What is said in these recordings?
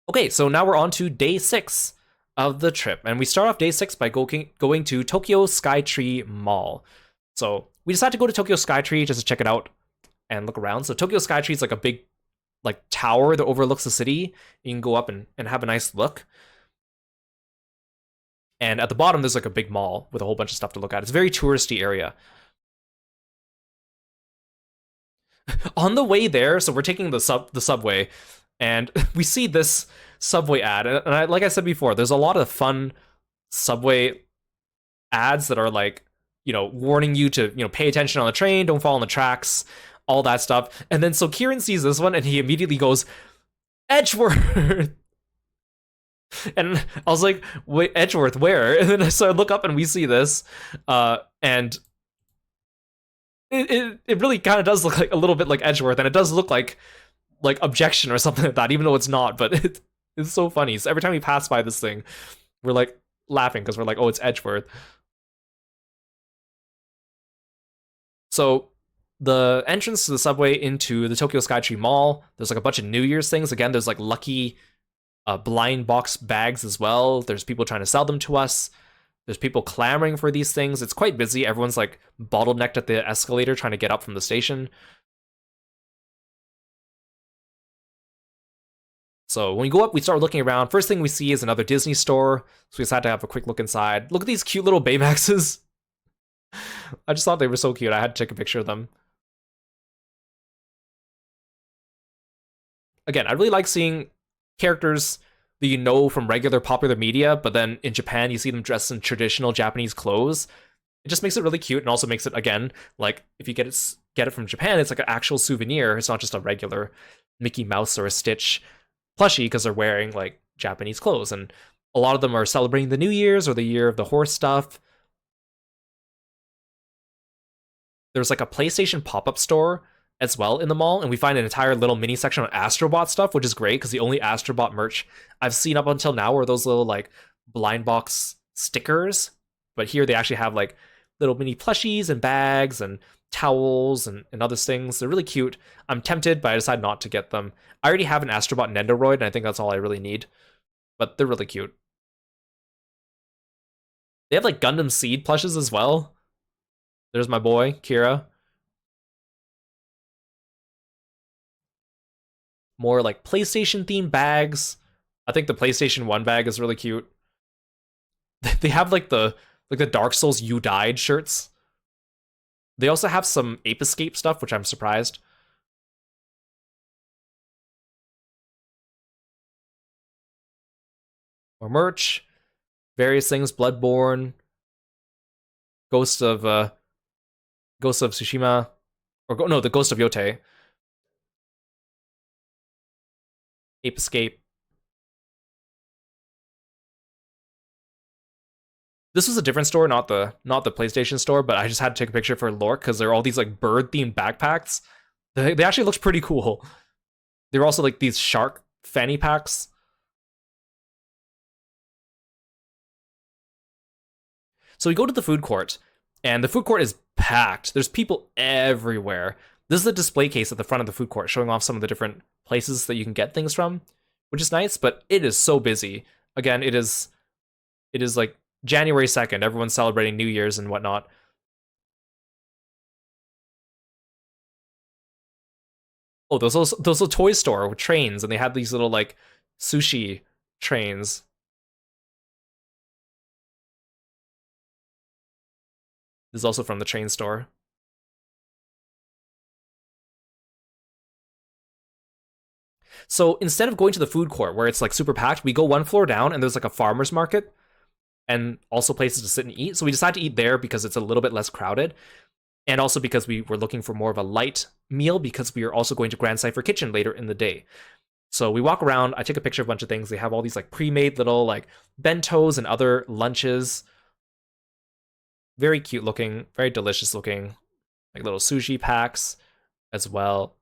Okay, so now we're on to day 6 of the trip, and we start off day 6 by going to Tokyo Skytree Mall. So we decided to go to Tokyo Skytree just to check it out and look around. So Tokyo Skytree is like a big tower that overlooks the city. You can go up and have a nice look. And at the bottom, there's like a big mall with a whole bunch of stuff to look at. It's a very touristy area. On the way there, so we're taking the subway, and we see this subway ad. And like I said before, there's a lot of fun subway ads that are like, warning you to, pay attention on the train, don't fall on the tracks, all that stuff. And then so Kieran sees this one and he immediately goes, Edgeworth. And I was like, wait, Edgeworth, where? And then so I look up and we see this, and it really kind of does look like a little bit like Edgeworth, and it does look like Objection or something like that, even though it's not. But it's so funny. So every time we pass by this thing, we're like laughing because we're like, oh, it's Edgeworth. So the entrance to the subway into the Tokyo Skytree Mall, there's like a bunch of New Year's things. Again, there's like lucky blind box bags as well. There's people trying to sell them to us. There's people clamoring for these things. It's quite busy. Everyone's like bottlenecked at the escalator trying to get up from the station. So when we go up, we start looking around. First thing we see is another Disney store. So we decided to have a quick look inside. Look at these cute little Baymaxes. I just thought they were so cute. I had to take a picture of them. Again, I really like seeing characters that you know from regular popular media, but then in Japan you see them dressed in traditional Japanese clothes. It just makes it really cute, and also makes it, again, like if you get it from Japan, it's like an actual souvenir. It's not just a regular Mickey Mouse or a Stitch plushie because they're wearing like Japanese clothes, and a lot of them are celebrating the New Year's or the Year of the Horse stuff. There's like a PlayStation pop-up store as well in the mall, and we find an entire little mini section on Astrobot stuff, which is great because the only Astrobot merch I've seen up until now are those little like blind box stickers, but here they actually have like little mini plushies and bags and towels and other things. They're really cute. I'm tempted, but I decided not to get them. I already have an Astrobot Nendoroid, and I think that's all I really need, but they're really cute. They have like Gundam Seed plushes as well. There's my boy, Kira. More like PlayStation themed bags. I think the PlayStation 1 bag is really cute. They have like the Dark Souls You Died shirts. They also have some Ape Escape stuff, which I'm surprised. More merch, various things, Bloodborne, Ghost of Tsushima, or no, the Ghost of Yote, Ape Escape. This was a different store, not the PlayStation store, but I just had to take a picture for Lork because there are all these like bird themed backpacks. They actually looked pretty cool. There were also like these shark fanny packs. So we go to the food court, and the food court is packed. There's people everywhere. This is a display case at the front of the food court showing off some of the different places that you can get things from, which is nice, but it is so busy. Again, it is like January 2nd. Everyone's celebrating New Year's and whatnot. Oh, those little toy store with trains, and they had these little like sushi trains. This is also from the train store. So instead of going to the food court where it's like super packed, we go one floor down and there's like a farmer's market and also places to sit and eat. So we decided to eat there because it's a little bit less crowded. And also because we were looking for more of a light meal because we are also going to Grandcypher Kitchen later in the day. So we walk around, I take a picture of a bunch of things. They have all these like pre-made little like bentos and other lunches. Very cute looking, very delicious looking, like little sushi packs as well.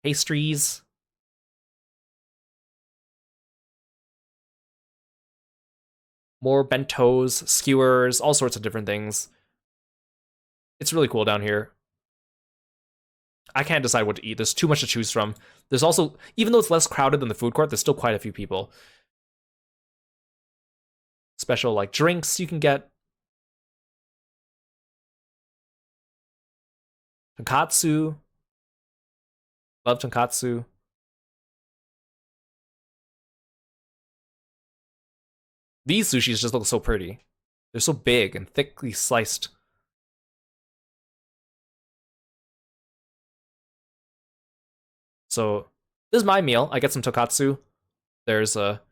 Pastries. More bentos, skewers, all sorts of different things. It's really cool down here. I can't decide what to eat. There's too much to choose from. There's also, even though it's less crowded than the food court, there's still quite a few people. Special like drinks you can get. Tonkatsu. Love tonkatsu. These sushis just look so pretty. They're so big and thickly sliced. So this is my meal. I get some tonkatsu. There's a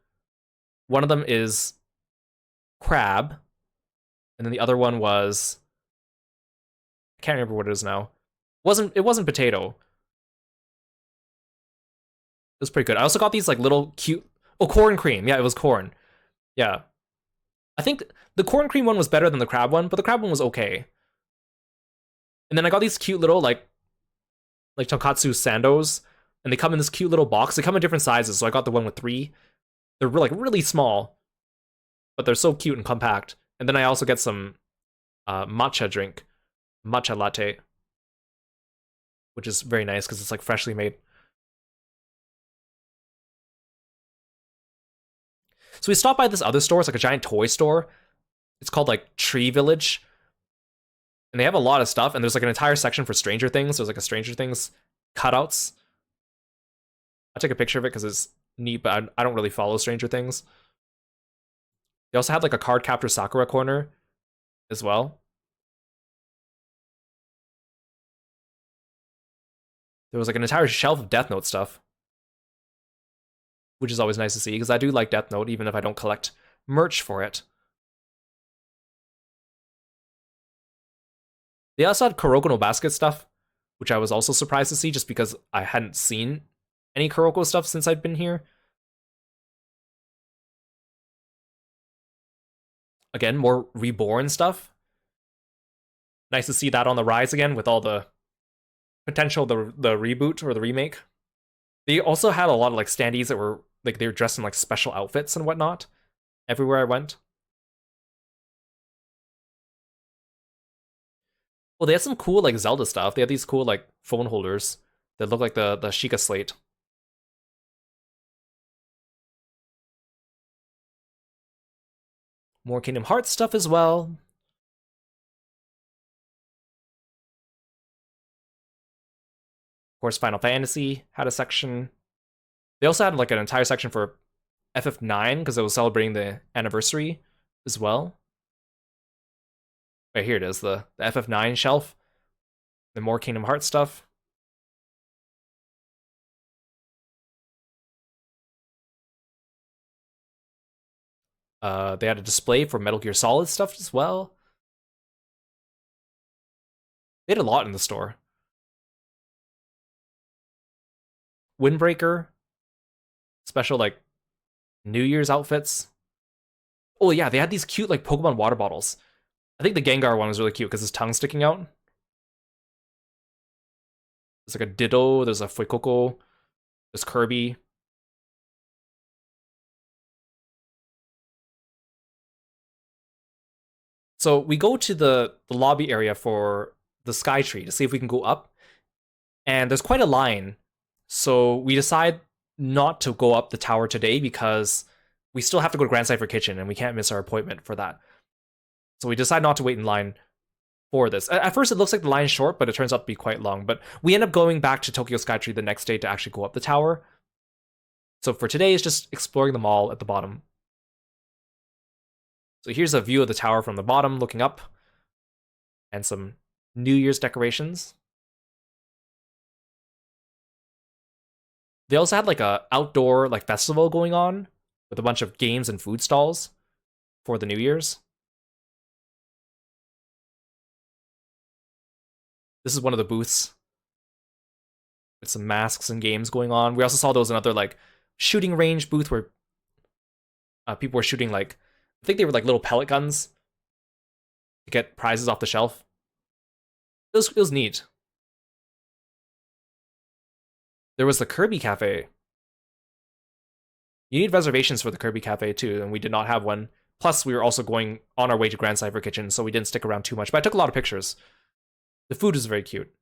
one of them is crab, and then the other one was I can't remember what it is now. It wasn't potato. It was pretty good. I also got these like little cute corn cream. Yeah, it was corn. Yeah. I think the corn cream one was better than the crab one, but the crab one was okay. And then I got these cute little like tonkatsu sandos, and they come in this cute little box. They come in different sizes, so I got the one with 3. They're like really small, but they're so cute and compact. And then I also get some matcha drink, matcha latte, which is very nice because it's like freshly made. So we stopped by this other store. It's like a giant toy store. It's called like Tree Village. And they have a lot of stuff. And there's like an entire section for Stranger Things. There's like a Stranger Things cutouts. I'll take a picture of it because it's neat, but I don't really follow Stranger Things. They also had like a Card Captor Sakura corner as well. There was like an entire shelf of Death Note stuff, which is always nice to see because I do like Death Note even if I don't collect merch for it. They also had Kuroko no Basket stuff, which I was also surprised to see just because I hadn't seen any Kuroko stuff since I'd been here. Again, more Reborn stuff. Nice to see that on the rise again with all the potential, the reboot or the remake. They also had a lot of like standees that were like they were dressed in like special outfits and whatnot everywhere I went. Well, they had some cool like Zelda stuff. They had these cool like phone holders that look like the Sheikah Slate. More Kingdom Hearts stuff as well. Of course, Final Fantasy had a section. They also had like an entire section for FF9 because it was celebrating the anniversary as well. Right here it is, the FF9 shelf. The more Kingdom Hearts stuff. They had a display for Metal Gear Solid stuff as well. They had a lot in the store. Windbreaker. Special like New Year's outfits. Oh yeah, they had these cute like Pokemon water bottles. I think the Gengar one was really cute because his tongue's sticking out. There's like a Ditto, there's a Fuecoco, there's Kirby. So we go to the lobby area for the Sky Tree to see if we can go up. And there's quite a line. So we decide not to go up the tower today because we still have to go to Grandcypher Kitchen and we can't miss our appointment for that. So we decide not to wait in line for this. At first it looks like the line's short, but it turns out to be quite long. But we end up going back to Tokyo Skytree the next day to actually go up the tower. So for today, it's just exploring the mall at the bottom. So here's a view of the tower from the bottom, looking up. And some New Year's decorations. They also had like a outdoor like festival going on with a bunch of games and food stalls for the New Year's. This is one of the booths with some masks and games going on. We also saw those another like shooting range booth where people were shooting like I think they were like little pellet guns to get prizes off the shelf. It was neat. There was the Kirby Cafe. You need reservations for the Kirby Cafe too, and we did not have one. Plus, we were also going on our way to Grandcypher Kitchen, so we didn't stick around too much. But I took a lot of pictures. The food was very cute.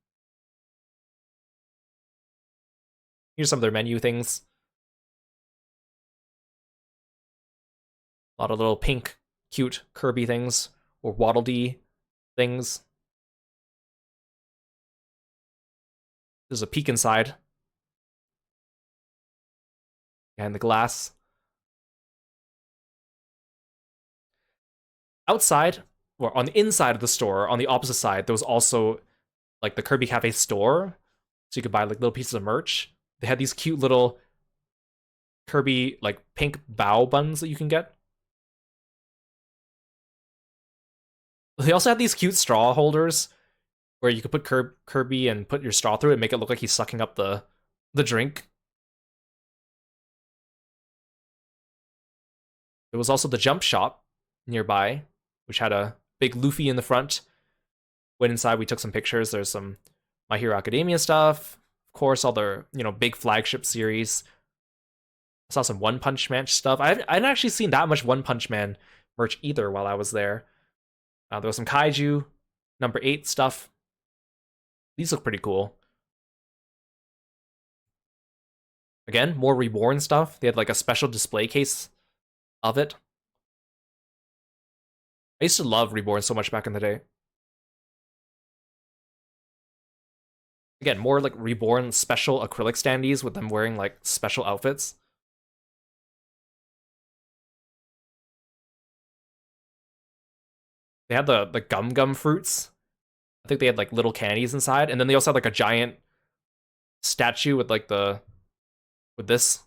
Here's some of their menu things. A lot of little pink, cute Kirby things, or Waddle Dee things. There's a peek inside. Behind the glass. Outside, or on the inside of the store, on the opposite side, there was also like the Kirby Cafe store. So you could buy like little pieces of merch. They had these cute little Kirby like pink bow buns that you can get. They also had these cute straw holders where you could put Kirby and put your straw through it and make it look like he's sucking up the drink. There was also the jump shop nearby, which had a big Luffy in the front. Went inside, we took some pictures. There's some My Hero Academia stuff. Of course, all the, big flagship series. I saw some One Punch Man stuff. I hadn't actually seen that much One Punch Man merch either while I was there. There was some Kaiju number 8 stuff. These look pretty cool. Again, more Reborn stuff. They had like a special display case of it. I used to love Reborn so much back in the day. Again, more like Reborn special acrylic standees with them wearing like special outfits. They had the gum fruits. I think they had like little candies inside, and then they also had like a giant statue with like with this.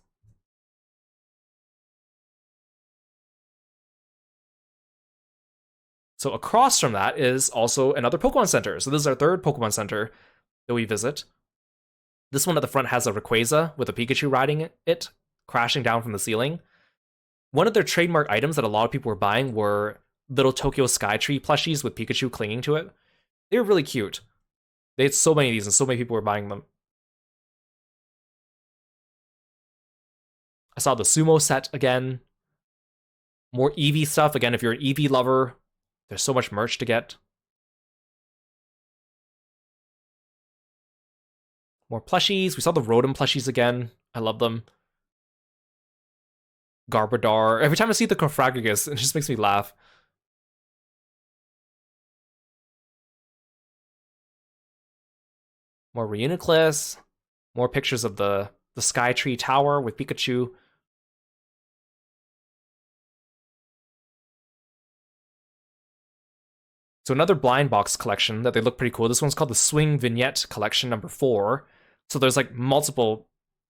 So across from that is also another Pokemon Center. So this is our third Pokemon Center that we visit. This one at the front has a Rayquaza with a Pikachu riding it, crashing down from the ceiling. One of their trademark items that a lot of people were buying were little Tokyo Skytree plushies with Pikachu clinging to it. They were really cute. They had so many of these and so many people were buying them. I saw the Sumo set again. More Eevee stuff. Again, if you're an Eevee lover, there's so much merch to get. More plushies. We saw the Rotom plushies again. I love them. Garbodor. Every time I see the Cofragigus, it just makes me laugh. More Reuniclus. More pictures of the Skytree Tower with Pikachu. So another blind box collection that they look pretty cool. This one's called the Swing Vignette Collection number 4. So there's like multiple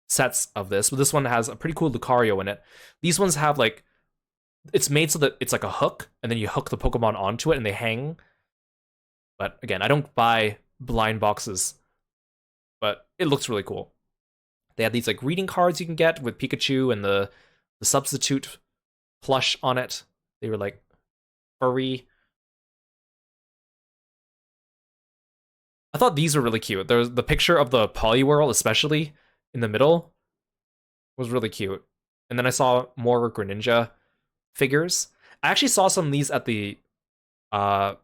sets of this, but this one has a pretty cool Lucario in it. These ones have like, it's made so that it's like a hook, and then you hook the Pokemon onto it and they hang. But again, I don't buy blind boxes, but it looks really cool. They have these like reading cards you can get with Pikachu and the substitute plush on it. They were like furry. I thought these were really cute. There's the picture of the Poliwhirl, especially in the middle, was really cute. And then I saw more Greninja figures. I actually saw some of these at the Ikebukuro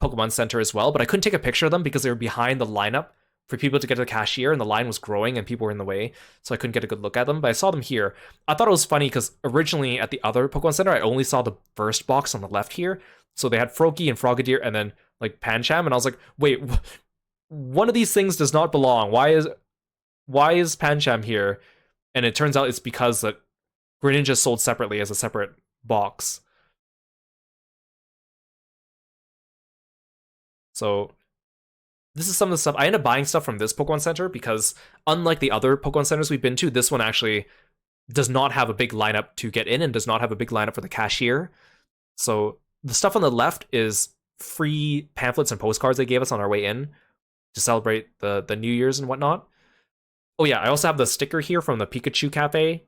Pokemon Center as well, but I couldn't take a picture of them because they were behind the lineup for people to get to the cashier, and the line was growing and people were in the way, so I couldn't get a good look at them, but I saw them here. I thought it was funny because originally at the other Pokemon Center, I only saw the first box on the left here, so they had Froakie and Frogadier and then like Pancham, and I was like, wait, one of these things does not belong. Why is Pancham here? And it turns out it's because that Greninja sold separately as a separate box. So this is some of the stuff. I ended up buying stuff from this Pokemon Center because unlike the other Pokemon Centers we've been to, this one actually does not have a big lineup to get in and does not have a big lineup for the cashier. So the stuff on the left is free pamphlets and postcards they gave us on our way in to celebrate the New Year's and whatnot. Oh yeah, I also have the sticker here from the Pikachu Cafe,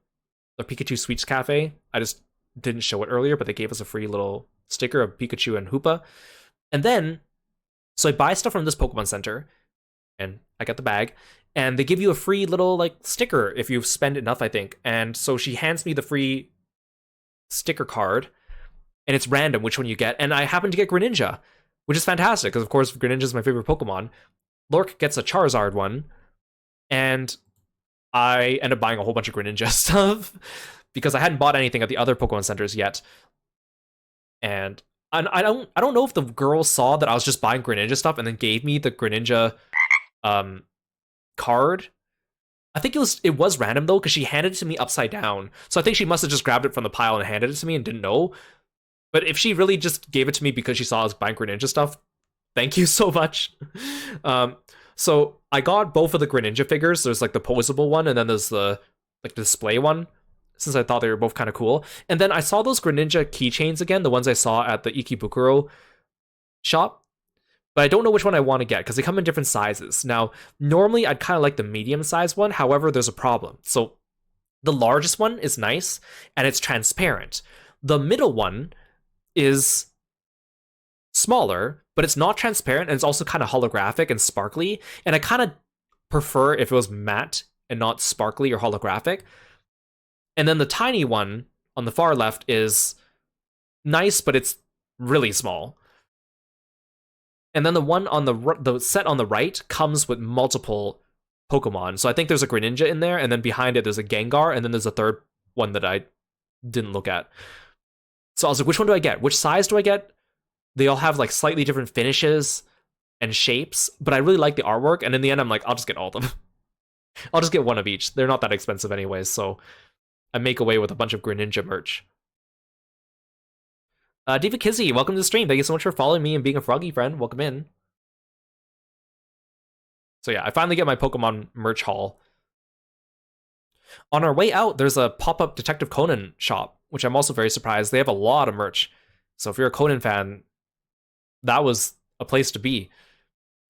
the Pikachu Sweets Cafe. I just didn't show it earlier, but they gave us a free little sticker of Pikachu and Hoopa. And then, so I buy stuff from this Pokemon Center, and I get the bag, and they give you a free little like sticker if you spend enough, I think. And so she hands me the free sticker card, and it's random which one you get, and I happen to get Greninja, which is fantastic, because of course Greninja is my favorite Pokemon. Lork gets a Charizard one, and I end up buying a whole bunch of Greninja stuff because I hadn't bought anything at the other Pokemon centers yet. And I don't know if the girl saw that I was just buying Greninja stuff and then gave me the Greninja um card. I think it was random though, because she handed it to me upside down. So I think she must have just grabbed it from the pile and handed it to me and didn't know. But if she really just gave it to me because she saw I was buying Greninja stuff, thank you so much. um, so I got both of the Greninja figures. There's like the posable one, and then there's the like display one, since I thought they were both kind of cool. And then I saw those Greninja keychains again, the ones I saw at the Ikebukuro shop. But I don't know which one I want to get because they come in different sizes. Now, normally I'd kind of like the medium size one. However, there's a problem. So the largest one is nice and it's transparent. The middle one is smaller, but it's not transparent and it's also kind of holographic and sparkly. And I kind of prefer if it was matte and not sparkly or holographic. And then the tiny one on the far left is nice, but it's really small. And then the one on the set on the right comes with multiple Pokemon. So I think there's a Greninja in there, and then behind it there's a Gengar, and then there's a third one that I didn't look at. So I was like, which one do I get? Which size do I get? They all have like slightly different finishes and shapes, but I really like the artwork. And in the end, I'm like, I'll just get all of them. I'll just get one of each. They're not that expensive anyways, so I make away with a bunch of Greninja merch. Diva Kizzy, welcome to the stream. Thank you so much for following me and being a froggy friend. Welcome in. So yeah, I finally get my Pokemon merch haul. On our way out, there's a pop-up Detective Conan shop, which I'm also very surprised. They have a lot of merch. So if you're a Conan fan, that was a place to be.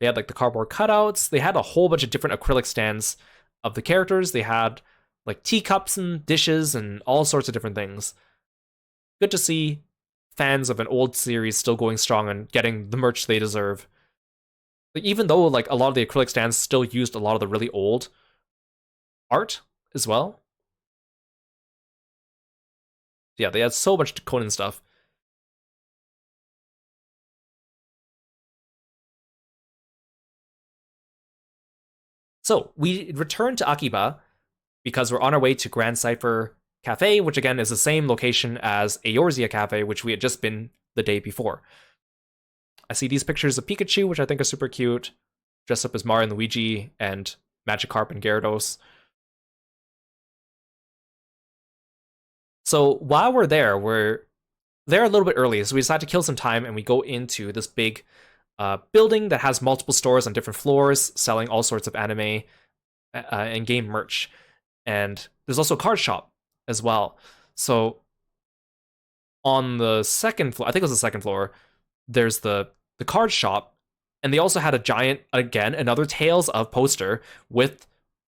They had like the cardboard cutouts. They had a whole bunch of different acrylic stands of the characters. They had like teacups and dishes and all sorts of different things. Good to see fans of an old series still going strong and getting the merch they deserve. Like, even though like a lot of the acrylic stands still used a lot of the really old art as well. Yeah, they had so much Conan stuff. So we return to Akiba because we're on our way to Grandcypher Cafe, which again is the same location as Eorzea Cafe, which we had just been the day before. I see these pictures of Pikachu, which I think are super cute, dressed up as Mario and Luigi, and Magikarp and Gyarados. So while we're there a little bit early, so we decide to kill some time, and we go into this big building that has multiple stores on different floors, selling all sorts of anime and game merch. And there's also a card shop as well. So on the second floor, I think it was the second floor, there's the card shop, and they also had a giant, again, another Tales of poster with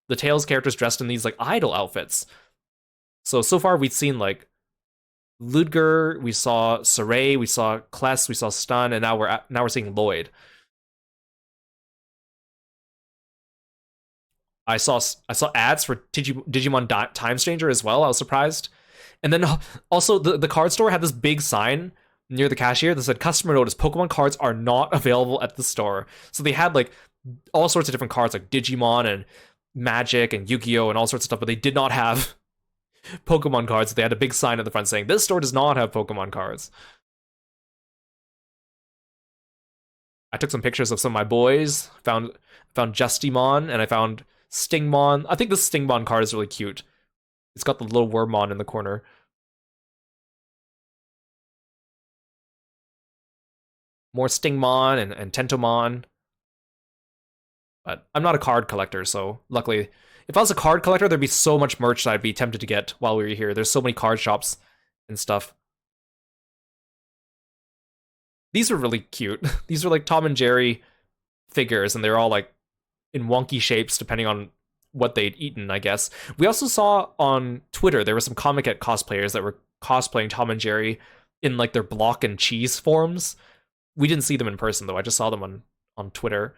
the Tales characters dressed in these like idol outfits. So far we've seen like Ludger, we saw Saray, we saw Kless, we saw Stun, and now we're seeing Lloyd. I saw ads for Digimon Time Stranger as well. I was surprised. And then also the card store had this big sign near the cashier that said, "Customer notice: Pokemon cards are not available at the store." So they had like all sorts of different cards, like Digimon and Magic and Yu-Gi-Oh and all sorts of stuff, but they did not have Pokemon cards. They had a big sign at the front saying, "This store does not have Pokemon cards." I took some pictures of some of my boys. Found Justimon, and I found Stingmon. I think the Stingmon card is really cute. It's got the little Wormmon in the corner. More Stingmon and Tentomon. But I'm not a card collector, so luckily, if I was a card collector, there'd be so much merch that I'd be tempted to get while we were here. There's so many card shops and stuff. These are really cute. These are like Tom and Jerry figures, and they're all like in wonky shapes depending on what they'd eaten, I guess. We also saw on Twitter there were some Comic Cat cosplayers that were cosplaying Tom and Jerry in like their block and cheese forms. We didn't see them in person though. I just saw them on Twitter.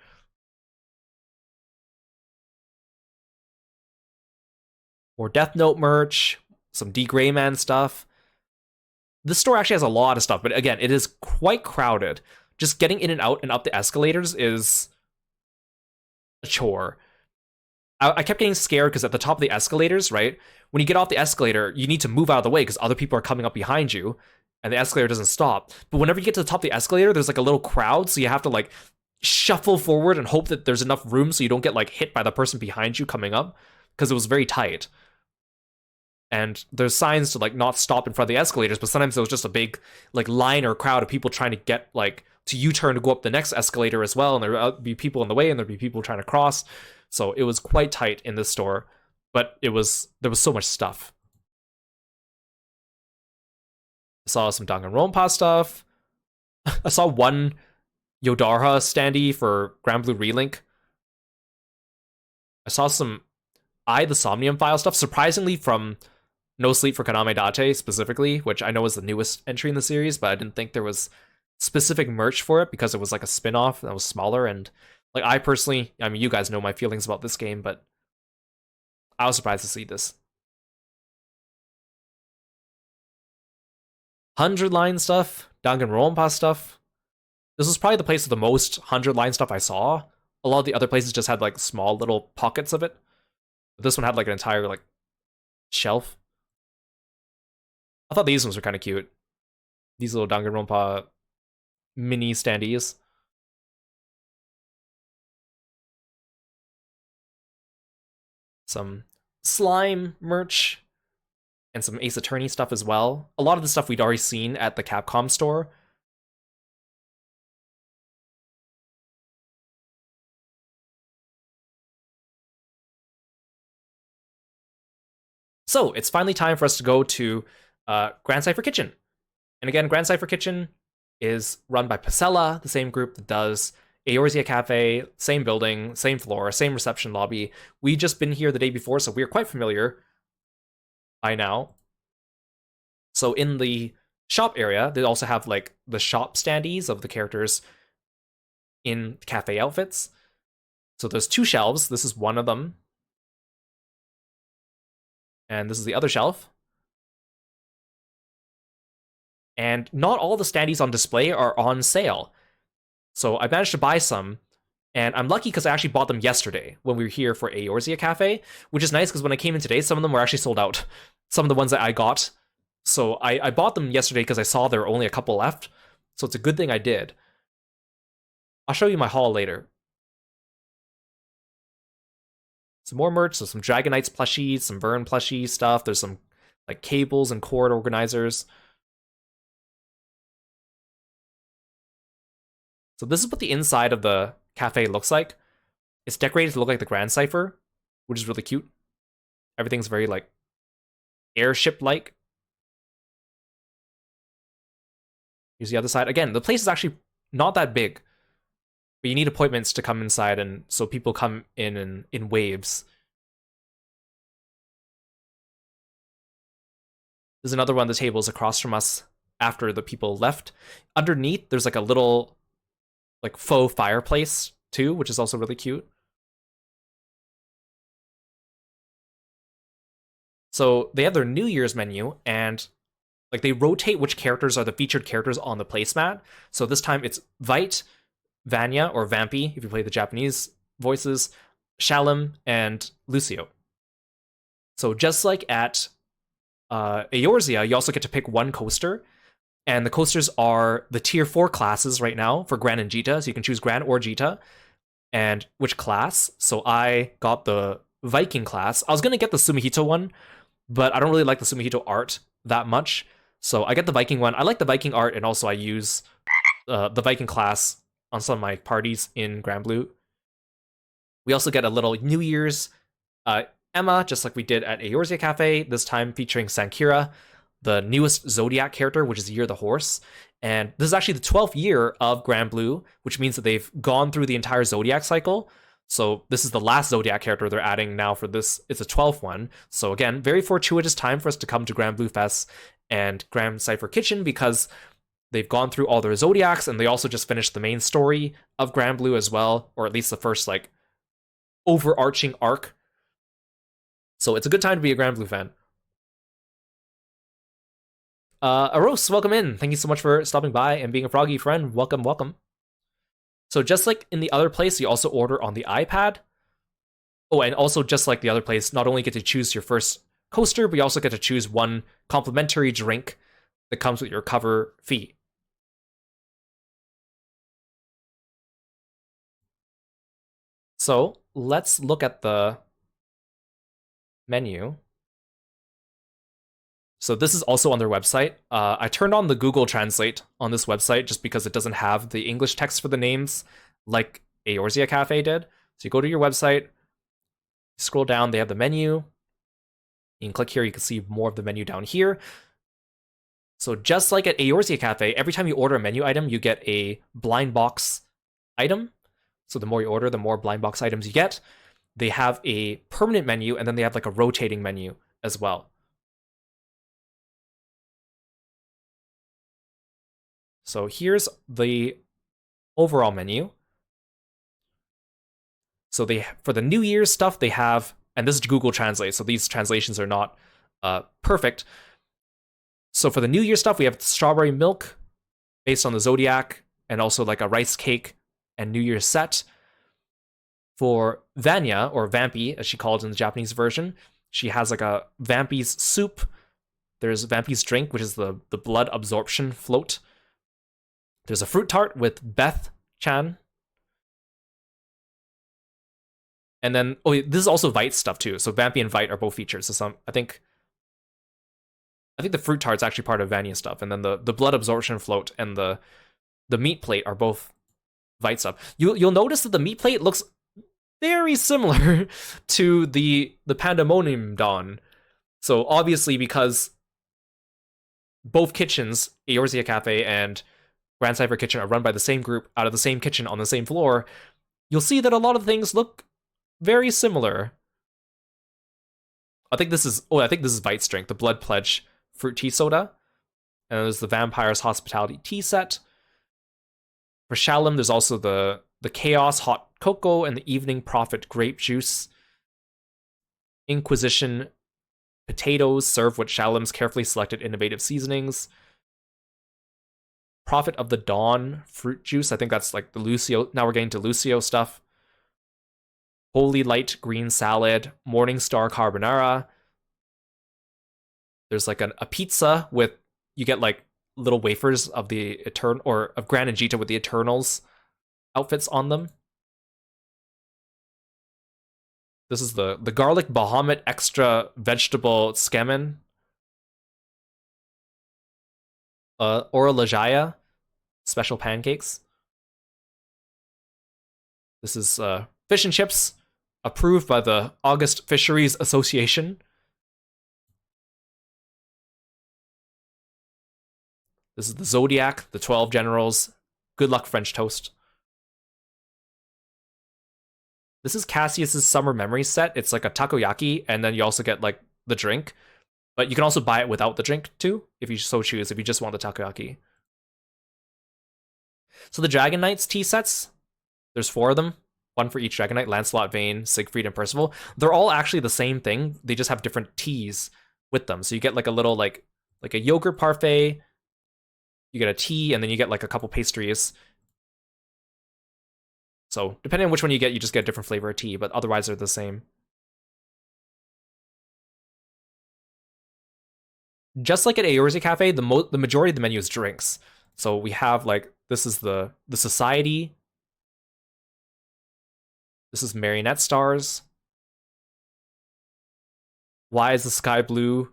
More Death Note merch, some D Greyman stuff. This store actually has a lot of stuff, but again, it is quite crowded. Just getting in and out and up the escalators is a chore. I kept getting scared because at the top of the escalators, right? When you get off the escalator, you need to move out of the way because other people are coming up behind you, and the escalator doesn't stop. But whenever you get to the top of the escalator, there's like a little crowd, so you have to like shuffle forward and hope that there's enough room so you don't get like hit by the person behind you coming up because it was very tight. And there's signs to like not stop in front of the escalators, but sometimes there was just a big like line or crowd of people trying to get like to U-turn to go up the next escalator as well, and there'd be people in the way, and there'd be people trying to cross. So it was quite tight in this store, but there was so much stuff. I saw some Danganronpa stuff. I saw one Yodarha standee for Granblue Relink. I saw some the Somnium File stuff, surprisingly from No Sleep for Kaname Date specifically, which I know is the newest entry in the series, but I didn't think there was specific merch for it because it was like a spin-off that was smaller. And like I personally, I mean, you guys know my feelings about this game, but I was surprised to see this. 100-line stuff, Danganronpa stuff. This was probably the place with the most 100-line stuff I saw. A lot of the other places just had like small little pockets of it. But this one had like an entire like shelf. I thought these ones were kind of cute. These little Danganronpa mini standees. Some slime merch and some Ace Attorney stuff as well. A lot of the stuff we'd already seen at the Capcom store. So it's finally time for us to go to Grandcypher Kitchen. And again, Grandcypher Kitchen is run by Pasella, the same group that does Eorzea Cafe, same building, same floor, same reception lobby. We just been here the day before, so we're quite familiar by now. So in the shop area, they also have like the shop standees of the characters in cafe outfits. So there's two shelves. This is one of them. And this is the other shelf. And not all the standees on display are on sale. So I managed to buy some, and I'm lucky because I actually bought them yesterday when we were here for Eorzea Cafe, which is nice because when I came in today, some of them were actually sold out. Some of the ones that I got. So I bought them yesterday because I saw there were only a couple left. So it's a good thing I did. I'll show you my haul later. Some more merch, so some Dragon Knights plushies, some Vern plushie stuff. There's some like cables and cord organizers. So this is what the inside of the cafe looks like. It's decorated to look like the Grandcypher, which is really cute. Everything's very like airship-like. Here's the other side. Again, the place is actually not that big, but you need appointments to come inside, and so people come in waves. There's another one of the tables across from us after the people left. Underneath, there's like a little like faux fireplace too, which is also really cute. So they have their New Year's menu, and like they rotate which characters are the featured characters on the placemat. So this time it's Vite, Vanya, or Vampy, if you play the Japanese voices, Shalom, and Lucio. So just like at Eorzea, you also get to pick one coaster, and the coasters are the tier 4 classes right now for Gran and Jita, so you can choose Gran or Jita, and which class. So I got the Viking class. I was going to get the Sumihito one, but I don't really like the Sumihito art that much, so I get the Viking one. I like the Viking art, and also I use the Viking class on some of my parties in Granblue. We also get a little New Year's Emma, just like we did at Eorzea Cafe, this time featuring Sankira, the newest Zodiac character, which is Year the Horse. And this is actually the 12th year of Granblue, which means that they've gone through the entire Zodiac cycle. So this is the last Zodiac character they're adding now for this. It's a 12th one. So again, very fortuitous time for us to come to Granblue Fest and Grandcypher Kitchen, because they've gone through all their Zodiacs, and they also just finished the main story of Granblue as well, or at least the first like overarching arc. So it's a good time to be a Granblue fan. Aros, welcome in. Thank you so much for stopping by and being a Froggy friend. Welcome, welcome. So just like in the other place, you also order on the iPad. Oh, and also just like the other place, not only get to choose your first coaster, but you also get to choose one complimentary drink that comes with your cover fee. So let's look at the menu. So this is also on their website. I turned on the Google Translate on this website just because it doesn't have the English text for the names like Eorzea Cafe did. So you go to your website, scroll down, they have the menu. You can click here, you can see more of the menu down here. So just like at Eorzea Cafe, every time you order a menu item, you get a blind box item. So the more you order, the more blind box items you get. They have a permanent menu, and then they have like a rotating menu as well. So here's the overall menu. So they, for the New Year's stuff, they have, and this is Google Translate, so these translations are not perfect. So for the New Year stuff, we have strawberry milk based on the zodiac, and also like a rice cake and New Year's set. For Vanya, or Vampy, as she calls in the Japanese version, she has like a Vampy's soup. There's Vampy's drink, which is the blood absorption float. There's a fruit tart with Beth Chan. And then, oh, this is also Vite stuff too. So Vampy and Vite are both featured. So I think the fruit tart's actually part of Vanya stuff, and then the blood absorption float and the meat plate are both Vite stuff. You'll notice that the meat plate looks very similar to the Pandemonium Dawn. So obviously, because both kitchens, Eorzea Cafe and Grandcypher Kitchen, are run by the same group out of the same kitchen on the same floor, you'll see that a lot of things look very similar. I think this is Vite's drink, the Blood Pledge fruit tea soda. And there's the Vampire's Hospitality tea set. For Shalom, there's also the Chaos hot cocoa and the Evening Prophet grape juice. Inquisition potatoes served with Shalom's carefully selected innovative seasonings. Prophet of the Dawn fruit juice. I think that's like the Lucio. Now we're getting to Lucio stuff. Holy Light green salad. Morning Star carbonara. There's like a pizza with, you get like little wafers of the Eternal, or of Gran and Gita with the Eternals outfits on them. This is the garlic Bahamut extra vegetable skemen. Ora Lajaya special pancakes. This is fish and chips approved by the August Fisheries Association. This is the Zodiac, the 12 Generals. Good luck, French toast. This is Cassius's Summer Memories set. It's like a takoyaki, and then you also get like the drink. But you can also buy it without the drink too, if you so choose, if you just want the takoyaki. So the Dragon Knights tea sets, there's 4 of them. One for each Dragon Knight, Lancelot, Vane, Siegfried, and Percival. They're all actually the same thing. They just have different teas with them. So you get like a little like a yogurt parfait, you get a tea, and then you get like a couple pastries. So depending on which one you get, you just get a different flavor of tea, but otherwise they're the same. Just like at Eorzea Cafe, the majority of the menu is drinks. So we have like, this is the Society. This is Marionette Stars. Why is the Sky Blue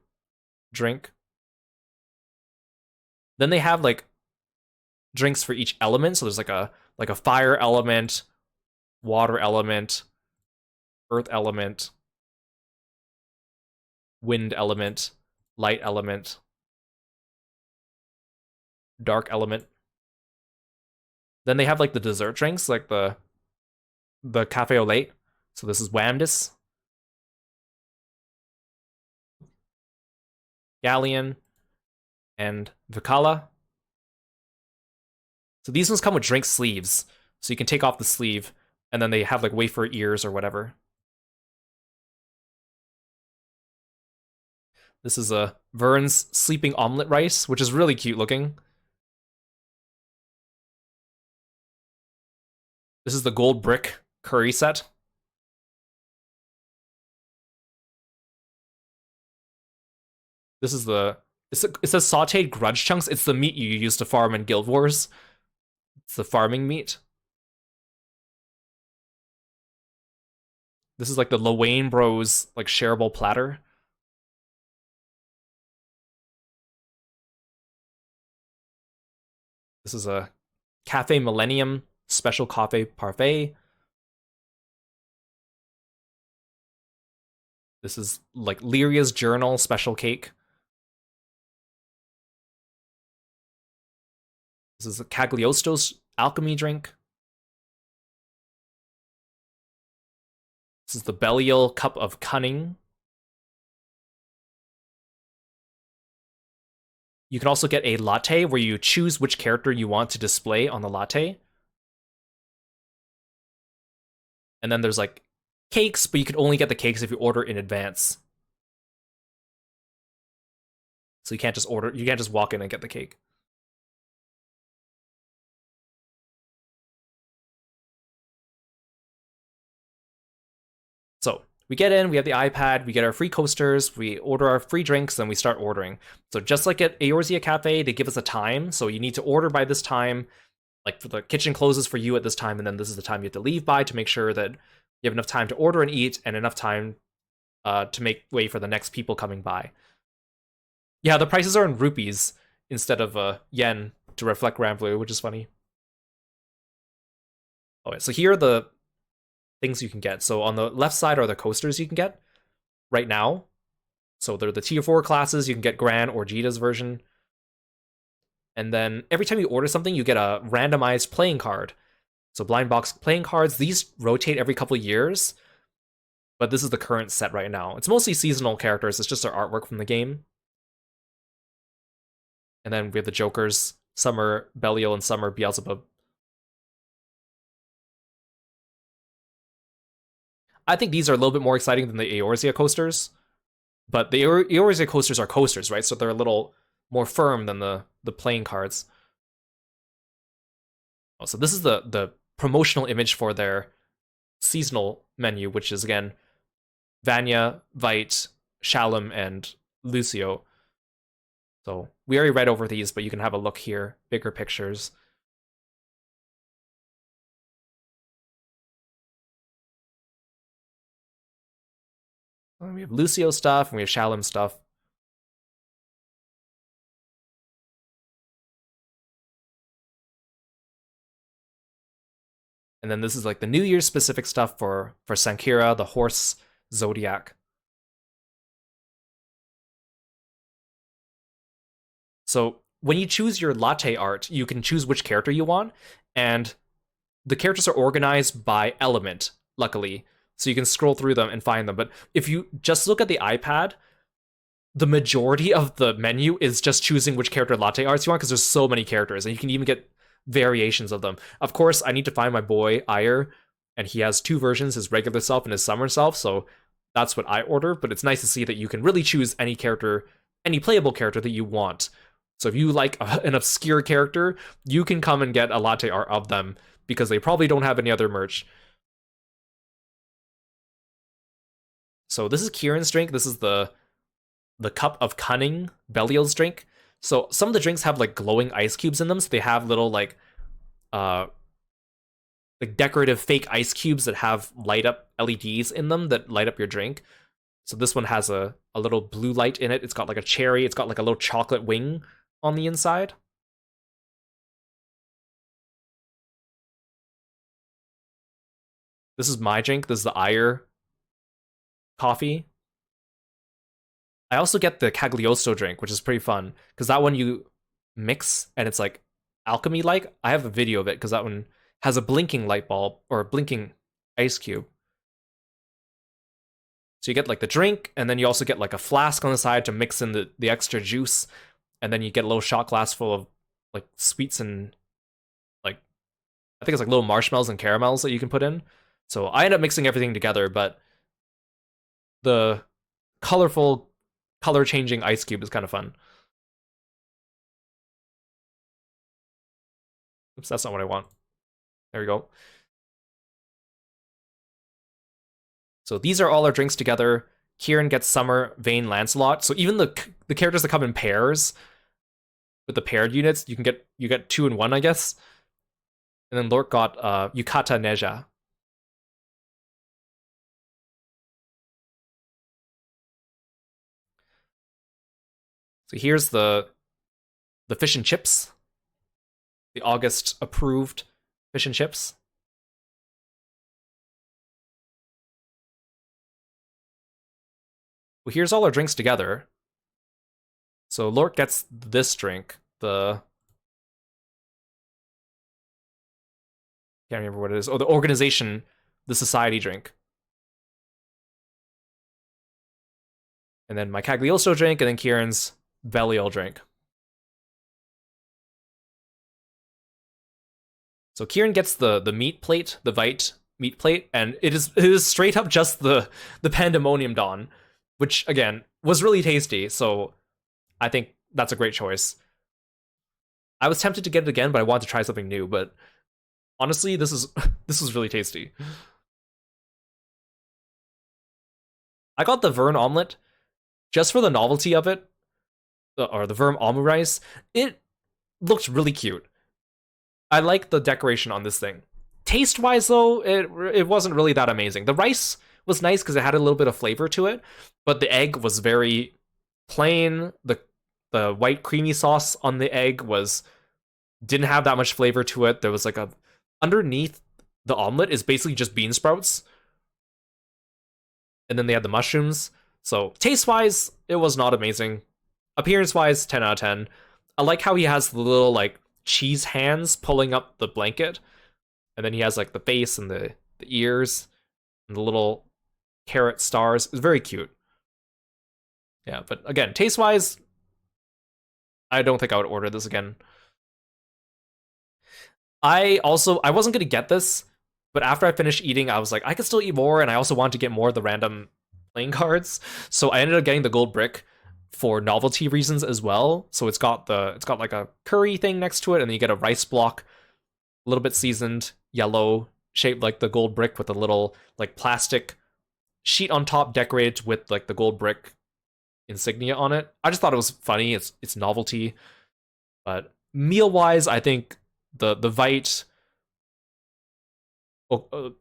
drink? Then they have like drinks for each element. So there's like a fire element, water element, earth element, wind element, light element, dark element. Then they have like the dessert drinks, like the cafe au lait. So this is Wamdis, Galleon, and Vicala. So these ones come with drink sleeves. So you can take off the sleeve, and then they have like wafer ears or whatever. This is a Vern's Sleeping Omelet Rice, which is really cute looking. This is the Gold Brick curry set. This is it says sauteed grudge chunks. It's the meat you use to farm in Guild Wars. It's the farming meat. This is like the Lowain Bros like shareable platter. This is a Cafe Millennium special coffee parfait. This is like Lyria's Journal special cake. This is a Cagliostro's alchemy drink. This is the Belial Cup of Cunning. You can also get a latte where you choose which character you want to display on the latte. And then there's like cakes, but you can only get the cakes if you order in advance. So you can't just walk in and get the cake. So we get in, we have the iPad, we get our free coasters, we order our free drinks, then we start ordering. So just like at Eorzea Cafe, they give us a time. So you need to order by this time. Like for the kitchen closes for you at this time, and then this is the time you have to leave by to make sure that you have enough time to order and eat and enough time to make way for the next people coming by. Yeah, the prices are in rupees instead of yen to reflect Grand Blue, which is funny. Okay, so here are the things you can get. So on the left side are the coasters you can get right now. So they're the tier 4 classes. You can get Gran or Jita's version. And then every time you order something, you get a randomized playing card. So blind box playing cards, these rotate every couple of years. But this is the current set right now. It's mostly seasonal characters. It's just their artwork from the game. And then we have the Jokers. Some are Belial and some are Beelzebub. I think these are a little bit more exciting than the Eorzea coasters. But the Eorzea coasters are coasters, right? So they're a little more firm than the playing cards. Oh, so this is the promotional image for their seasonal menu, which is again Vanya, Vite, Shalom, and Lucio. So we already read over these, but you can have a look here, bigger pictures. And we have Lucio stuff, and we have Shalom stuff. And then this is like the New Year's specific stuff for Sankira, the horse zodiac. So when you choose your latte art, you can choose which character you want, and the characters are organized by element, luckily. So you can scroll through them and find them. But if you just look at the iPad, the majority of the menu is just choosing which character latte arts you want because there's so many characters, and you can even get variations of them. Of course, I need to find my boy Ire, and he has two versions, his regular self and his summer self, so that's what I order, but it's nice to see that you can really choose any character, any playable character that you want. So if you like an obscure character, you can come and get a latte art of them because they probably don't have any other merch. So this is Kieran's drink. This is the Cup of Cunning, Belial's drink. So some of the drinks have like glowing ice cubes in them, so they have little like decorative fake ice cubes that have light up LEDs in them that light up your drink. So this one has a little blue light in it. It's got like a cherry. It's got like a little chocolate wing on the inside. This is my drink. This is the Ire coffee. I also get the Cagliostro drink, which is pretty fun because that one you mix and it's like alchemy like. I have a video of it because that one has a blinking light bulb or a blinking ice cube. So you get like the drink, and then you also get like a flask on the side to mix in the extra juice, and then you get a little shot glass full of like sweets and like I think it's like little marshmallows and caramels that you can put in. So I end up mixing everything together, but the colorful, color changing ice cube is kind of fun. Oops, that's not what I want. There we go. So these are all our drinks together. Kieran gets Summer, Vayne, Lancelot. So even the characters that come in pairs with the paired units, you get 2 and 1, I guess. And then Lork got Yukata Neja. So here's the fish and chips, the August approved fish and chips. Well, here's all our drinks together. So Lork gets this drink, the can't remember what it is. Oh, the organization, the society drink. And then my Cagliostro drink, and then Kieran's Belial drink. So Kieran gets the meat plate, the Vite meat plate, and it is straight up just the Pandemonium Dawn, which again was really tasty. So I think that's a great choice. I was tempted to get it again, but I wanted to try something new. But honestly, this was really tasty. I got the Vern omelet just for the novelty of it, or the Vern omurice. It looked really cute. I like the decoration on this thing. Taste-wise, though, it wasn't really that amazing. The rice was nice because it had a little bit of flavor to it, but the egg was very plain. The white creamy sauce on the egg didn't have that much flavor to it. There was like underneath the omelet is basically just bean sprouts, and then they had the mushrooms. So taste-wise, it was not amazing. Appearance-wise, 10 out of 10. I like how he has the little like cheese hands pulling up the blanket, and then he has like the face and the ears and the little carrot stars. It's very cute. Yeah, but again, taste-wise, I don't think I would order this again. I wasn't gonna get this, but after I finished eating, I was like, I could still eat more, and I also wanted to get more of the random playing cards. So I ended up getting the gold brick for novelty reasons as well. So it's got like a curry thing next to it, and then you get a rice block, a little bit seasoned, yellow, shaped like the gold brick with a little like plastic sheet on top decorated with like the gold brick insignia on it. I just thought it was funny. It's novelty. But meal wise, I think the Vite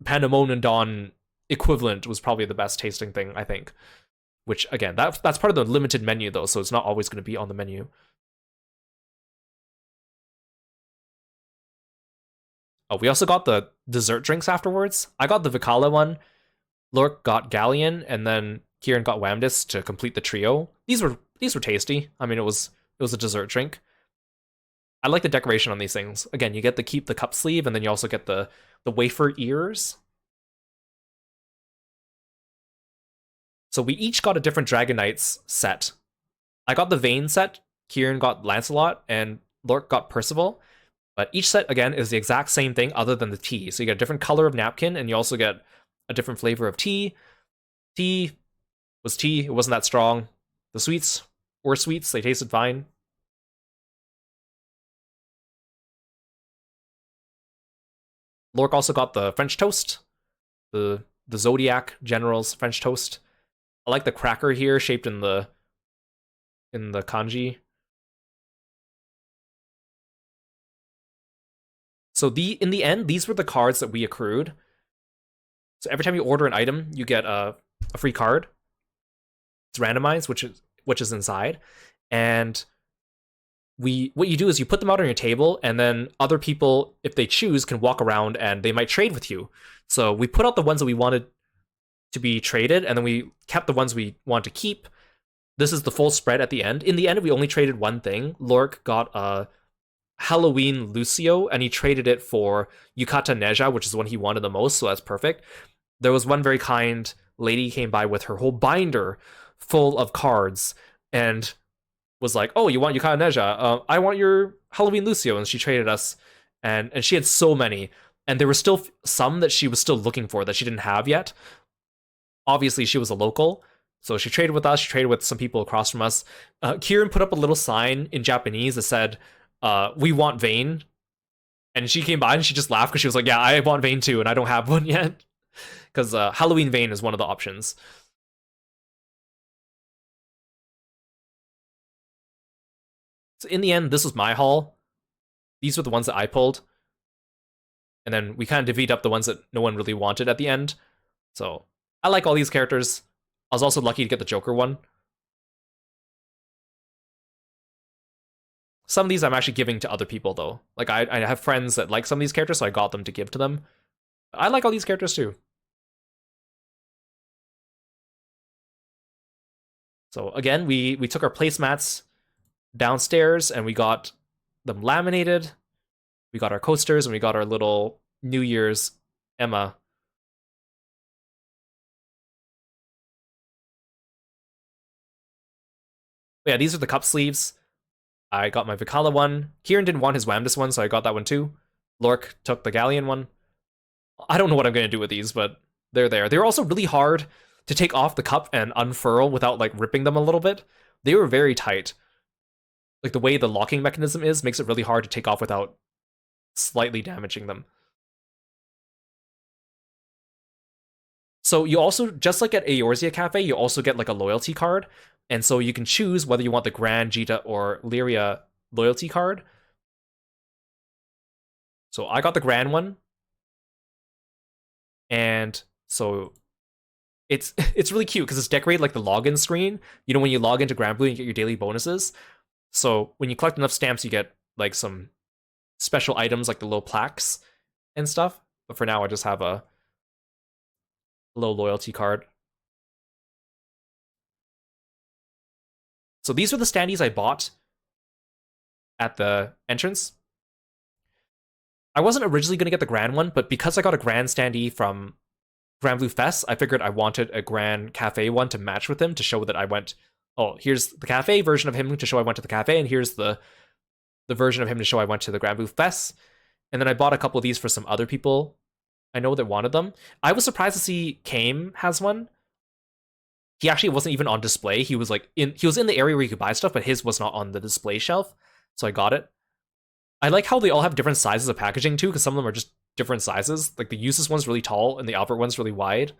Pandemonium Dawn equivalent was probably the best tasting thing, I think. Which again, that's part of the limited menu though, so it's not always going to be on the menu. Oh, we also got the dessert drinks afterwards. I got the Vicala one, Lork got Galleon, and then Kieran got Wamdis to complete the trio. These were tasty. I mean, it was a dessert drink. I like the decoration on these things. Again, you get to keep the cup sleeve, and then you also get the wafer ears. So we each got a different Dragon Knights set. I got the Vayne set, Kieran got Lancelot, and Lork got Percival. But each set, again, is the exact same thing other than the tea. So you get a different color of napkin, and you also get a different flavor of tea. Tea was tea. It wasn't that strong. The sweets were sweets. They tasted fine. Lork also got the French toast, the Zodiac General's French toast. I like the cracker here, shaped in the kanji. So in the end, these were the cards that we accrued. So every time you order an item, you get a free card. It's randomized, which is inside, and what you do is you put them out on your table, and then other people, if they choose, can walk around and they might trade with you. So we put out the ones that we wanted to be traded, and then we kept the ones we want to keep. This is the full spread at the end. In the end, we only traded one thing. Lork got a Halloween Lucio, and he traded it for Yukata Neja, which is the one he wanted the most, so that's perfect. There was one very kind lady came by with her whole binder full of cards, and was like, oh, you want Yukata Neja? I want your Halloween Lucio, and she traded us, and she had so many, and there were still some that she was still looking for that she didn't have yet. Obviously, she was a local, so she traded with us, she traded with some people across from us. Kieran put up a little sign in Japanese that said, we want Vayne, and she came by and she just laughed because she was like, yeah, I want Vayne too, and I don't have one yet. Because Halloween Vayne is one of the options. So in the end, this was my haul. These were the ones that I pulled, and then we kind of divvied up the ones that no one really wanted at the end. So I like all these characters. I was also lucky to get the Joker one. Some of these I'm actually giving to other people though. Like I have friends that like some of these characters, so I got them to give to them. I like all these characters too. So again, we took our placemats downstairs and we got them laminated. We got our coasters and we got our little New Year's Emma. But yeah, these are the cup sleeves. I got my Vikala one. Kieran didn't want his Wamdus one, so I got that one too. Lork took the Galleon one. I don't know what I'm going to do with these, but they're there. They were also really hard to take off the cup and unfurl without like ripping them a little bit. They were very tight. Like the way the locking mechanism is makes it really hard to take off without slightly damaging them. So you also, just like at Eorzea Cafe, you also get like a loyalty card. And so you can choose whether you want the Grand, Jita, or Lyria loyalty card. So I got the Grand one. And so it's really cute because it's decorated like the login screen. You know, when you log into Granblue, you get your daily bonuses. So when you collect enough stamps, you get like some special items like the little plaques and stuff. But for now, I just have a little loyalty card. So these were the standees I bought at the entrance. I wasn't originally going to get the Grand one, but because I got a Grand standee from Granblue Fest, I figured I wanted a Grand Cafe one to match with him to show that I went, oh, here's the cafe version of him to show I went to the cafe, and here's the version of him to show I went to the Granblue Fest. And then I bought a couple of these for some other people I know that wanted them. I was surprised to see Kame has one. He actually wasn't even on display. He was like he was in the area where you could buy stuff, but his was not on the display shelf. So I got it. I like how they all have different sizes of packaging too, because some of them are just different sizes. Like the Usus one's really tall and the Albert one's really wide.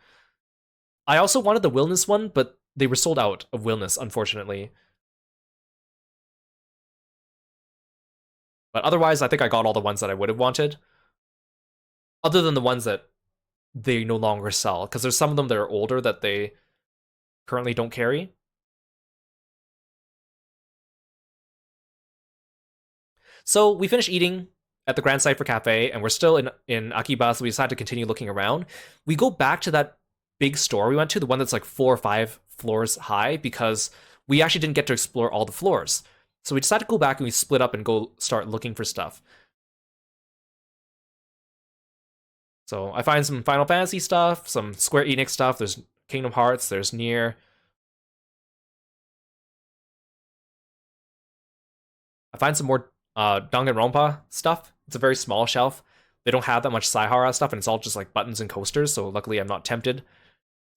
I also wanted the Wilness one, but they were sold out of Wilness, unfortunately. But otherwise, I think I got all the ones that I would have wanted. Other than the ones that they no longer sell, because there's some of them that are older that they currently don't carry. So we finished eating at the Grandcypher Cafe, and we're still in Akiba, so we decided to continue looking around. We go back to that big store we went to, the one that's like 4 or 5 floors high, because we actually didn't get to explore all the floors. So we decided to go back and we split up and go start looking for stuff. So I find some Final Fantasy stuff, some Square Enix stuff, there's Kingdom Hearts, there's Nier. I find some more Danganronpa stuff. It's a very small shelf. They don't have that much Saihara stuff, and it's all just like buttons and coasters, so luckily I'm not tempted.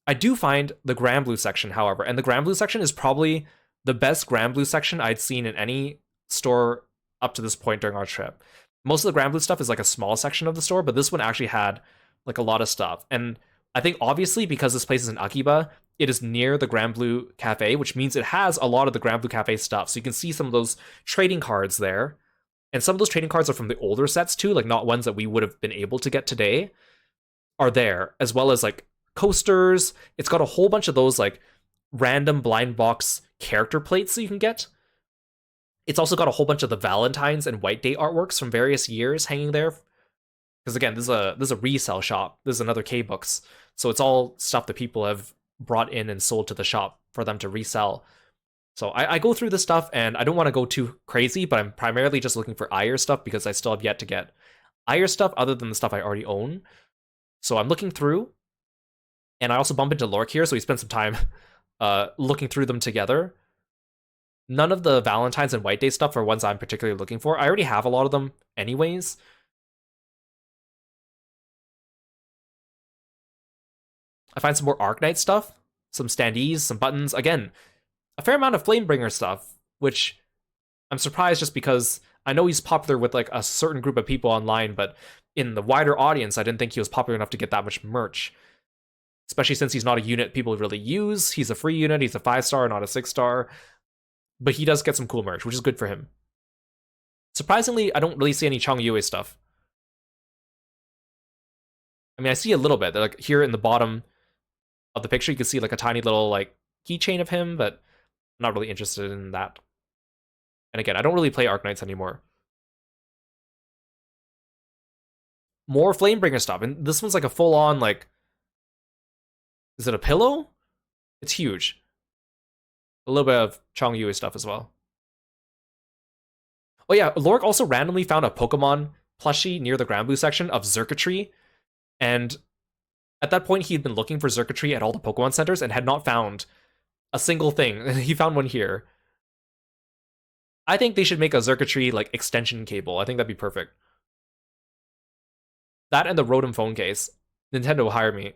I do find the Granblue section, however, and the Granblue section is probably the best Granblue section I'd seen in any store up to this point during our trip. Most of the Granblue stuff is like a small section of the store, but this one actually had like a lot of stuff. And I think obviously because this place is in Akiba, it is near the Granblue Cafe, which means it has a lot of the Granblue Cafe stuff. So you can see some of those trading cards there. And some of those trading cards are from the older sets too, like not ones that we would have been able to get today, are there, as well as like coasters. It's got a whole bunch of those like random blind box character plates that you can get. It's also got a whole bunch of the Valentine's and White Day artworks from various years hanging there. Because again, this is a resale shop. This is another K-Books. So it's all stuff that people have brought in and sold to the shop for them to resell. So I go through this stuff, and I don't want to go too crazy, but I'm primarily just looking for Ire stuff because I still have yet to get Ire stuff other than the stuff I already own. So I'm looking through, and I also bump into Lork here, so we spent some time looking through them together. None of the Valentine's and White Day stuff are ones I'm particularly looking for. I already have a lot of them anyways. I find some more Arknight stuff, some standees, some buttons. Again, a fair amount of Flamebringer stuff, which I'm surprised just because I know he's popular with like a certain group of people online, but in the wider audience, I didn't think he was popular enough to get that much merch. Especially since he's not a unit people really use. He's a free unit, he's a 5-star, not a 6-star. But he does get some cool merch, which is good for him. Surprisingly, I don't really see any Chong Yue stuff. I mean, I see a little bit. Like here in the bottom of the picture, you can see like a tiny little like keychain of him, but I'm not really interested in that. And again, I don't really play Arknights anymore. More Flamebringer stuff, and this one's like a full-on like, is it a pillow? It's huge. A little bit of Chong Yue stuff as well. Oh yeah, Lork also randomly found a Pokemon plushie near the Granblue section of Xurkitree, and at that point he had been looking for Xurkitree at all the Pokemon centers and had not found a single thing. He found one here. I think they should make a Xurkitree like extension cable. I think that'd be perfect. That and the Rotom phone case. Nintendo hire me.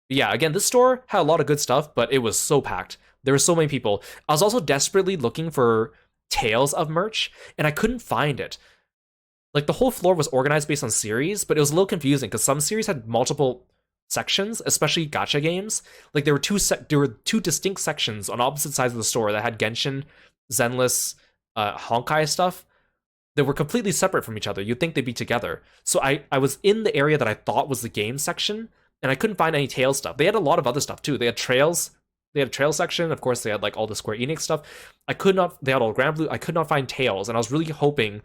But yeah, again, this store had a lot of good stuff, but it was so packed. There were so many people. I was also desperately looking for Tales of merch, and I couldn't find it. Like the whole floor was organized based on series, but it was a little confusing because some series had multiple sections, especially gacha games. Like there were two distinct sections on opposite sides of the store that had Genshin, Zenless, Honkai stuff that were completely separate from each other. You'd think they'd be together. So I was in the area that I thought was the game section, and I couldn't find any Tales stuff. They had a lot of other stuff too. They had Trails. They had a Trail section. Of course, they had like all the Square Enix stuff. They had all Granblue. I could not find Tales, and I was really hoping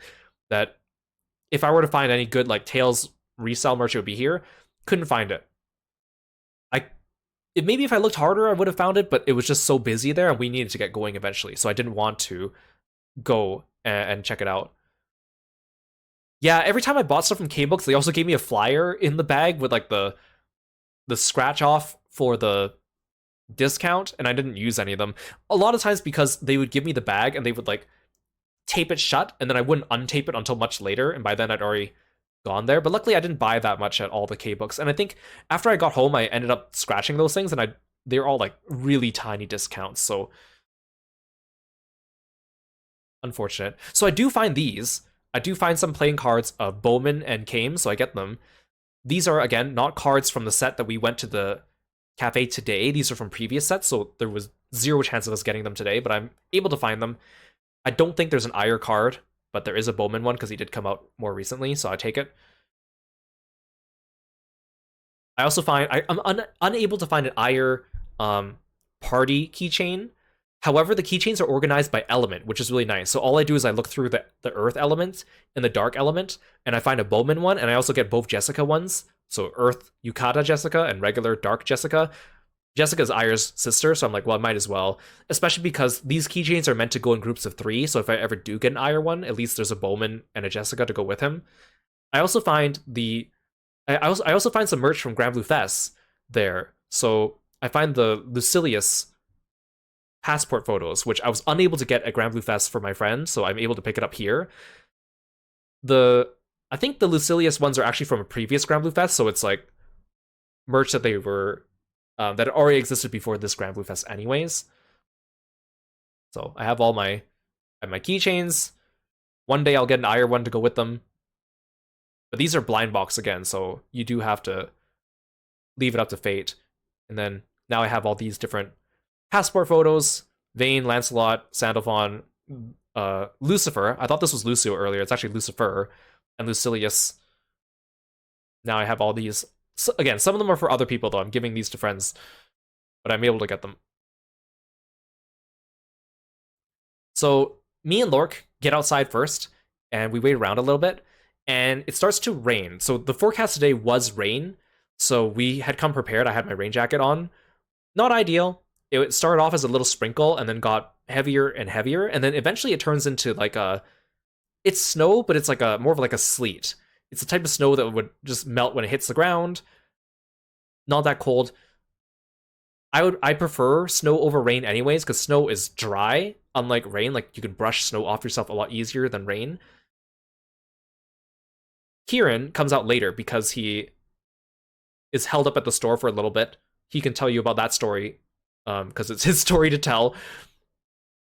that if I were to find any good like Tales resale merch, it would be here. Couldn't find it. Maybe if I looked harder, I would have found it, but it was just so busy there, and we needed to get going eventually, so I didn't want to go and check it out. Yeah, every time I bought stuff from K-Books, they also gave me a flyer in the bag with like the scratch off for the discount, and I didn't use any of them. A lot of times because they would give me the bag and they would like tape it shut, and then I wouldn't untape it until much later, and by then I'd already gone there. But luckily I didn't buy that much at all the K-Books, and I think after I got home I ended up scratching those things, and they're all like really tiny discounts, so unfortunate. So I do find these. I do find some playing cards of Bowman and Kame, so I get them. These are, again, not cards from the set that we went to the cafe today. These are from previous sets, so there was zero chance of us getting them today, but I'm able to find them. I don't think there's an Ire card, but there is a Bowman one because he did come out more recently, so I take it. I also find I'm unable to find an Ire party keychain. However, the keychains are organized by element, which is really nice. So all I do is I look through the earth element and the dark element, and I find a Bowman one, and I also get both Jessica ones. So earth Yukata Jessica and regular dark Jessica. Jessica's Ire's sister, so I'm like, well, I might as well. Especially because these keychains are meant to go in groups of 3, so if I ever do get an Ire one, at least there's a Bowman and a Jessica to go with him. I also find I also find some merch from Granblue Fest there. So I find the Lucilius passport photos, which I was unable to get at Granblue Fest for my friend, so I'm able to pick it up here. I think the Lucilius ones are actually from a previous Granblue Fest, so it's like merch that they were that already existed before this Granblue Fest anyways. So I have all my keychains. One day I'll get an Ire one to go with them. But these are blind box again, so you do have to leave it up to fate. And then now I have all these different passport photos: Vayne, Lancelot, Sandalphon, Lucifer. I thought this was Lucio earlier. It's actually Lucifer and Lucilius. Now I have all these. So, again, some of them are for other people, though. I'm giving these to friends, but I'm able to get them. So me and Lork get outside first, and we wait around a little bit, and it starts to rain. So the forecast today was rain, so we had come prepared. I had my rain jacket on. Not ideal. It started off as a little sprinkle and then got heavier and heavier, and then eventually it turns into like it's snow, but it's like more of like a sleet. It's the type of snow that would just melt when it hits the ground. Not that cold. I prefer snow over rain anyways, because snow is dry, unlike rain. Like you can brush snow off yourself a lot easier than rain. Kieran comes out later because he is held up at the store for a little bit. He can tell you about that story because it's his story to tell.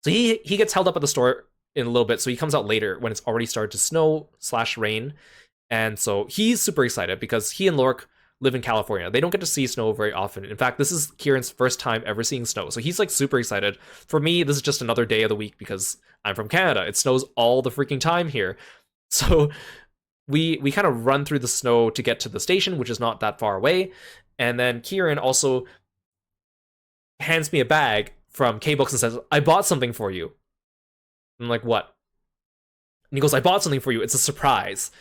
So he gets held up at the store in a little bit, so he comes out later when it's already started to snow/rain. And so he's super excited because he and Lork live in California. They don't get to see snow very often. In fact, this is Kieran's first time ever seeing snow. So he's like super excited. For me, this is just another day of the week because I'm from Canada. It snows all the freaking time here. So we kind of run through the snow to get to the station, which is not that far away. And then Kieran also hands me a bag from K-Books and says, I bought something for you. I'm like, what? And he goes, I bought something for you. It's a surprise.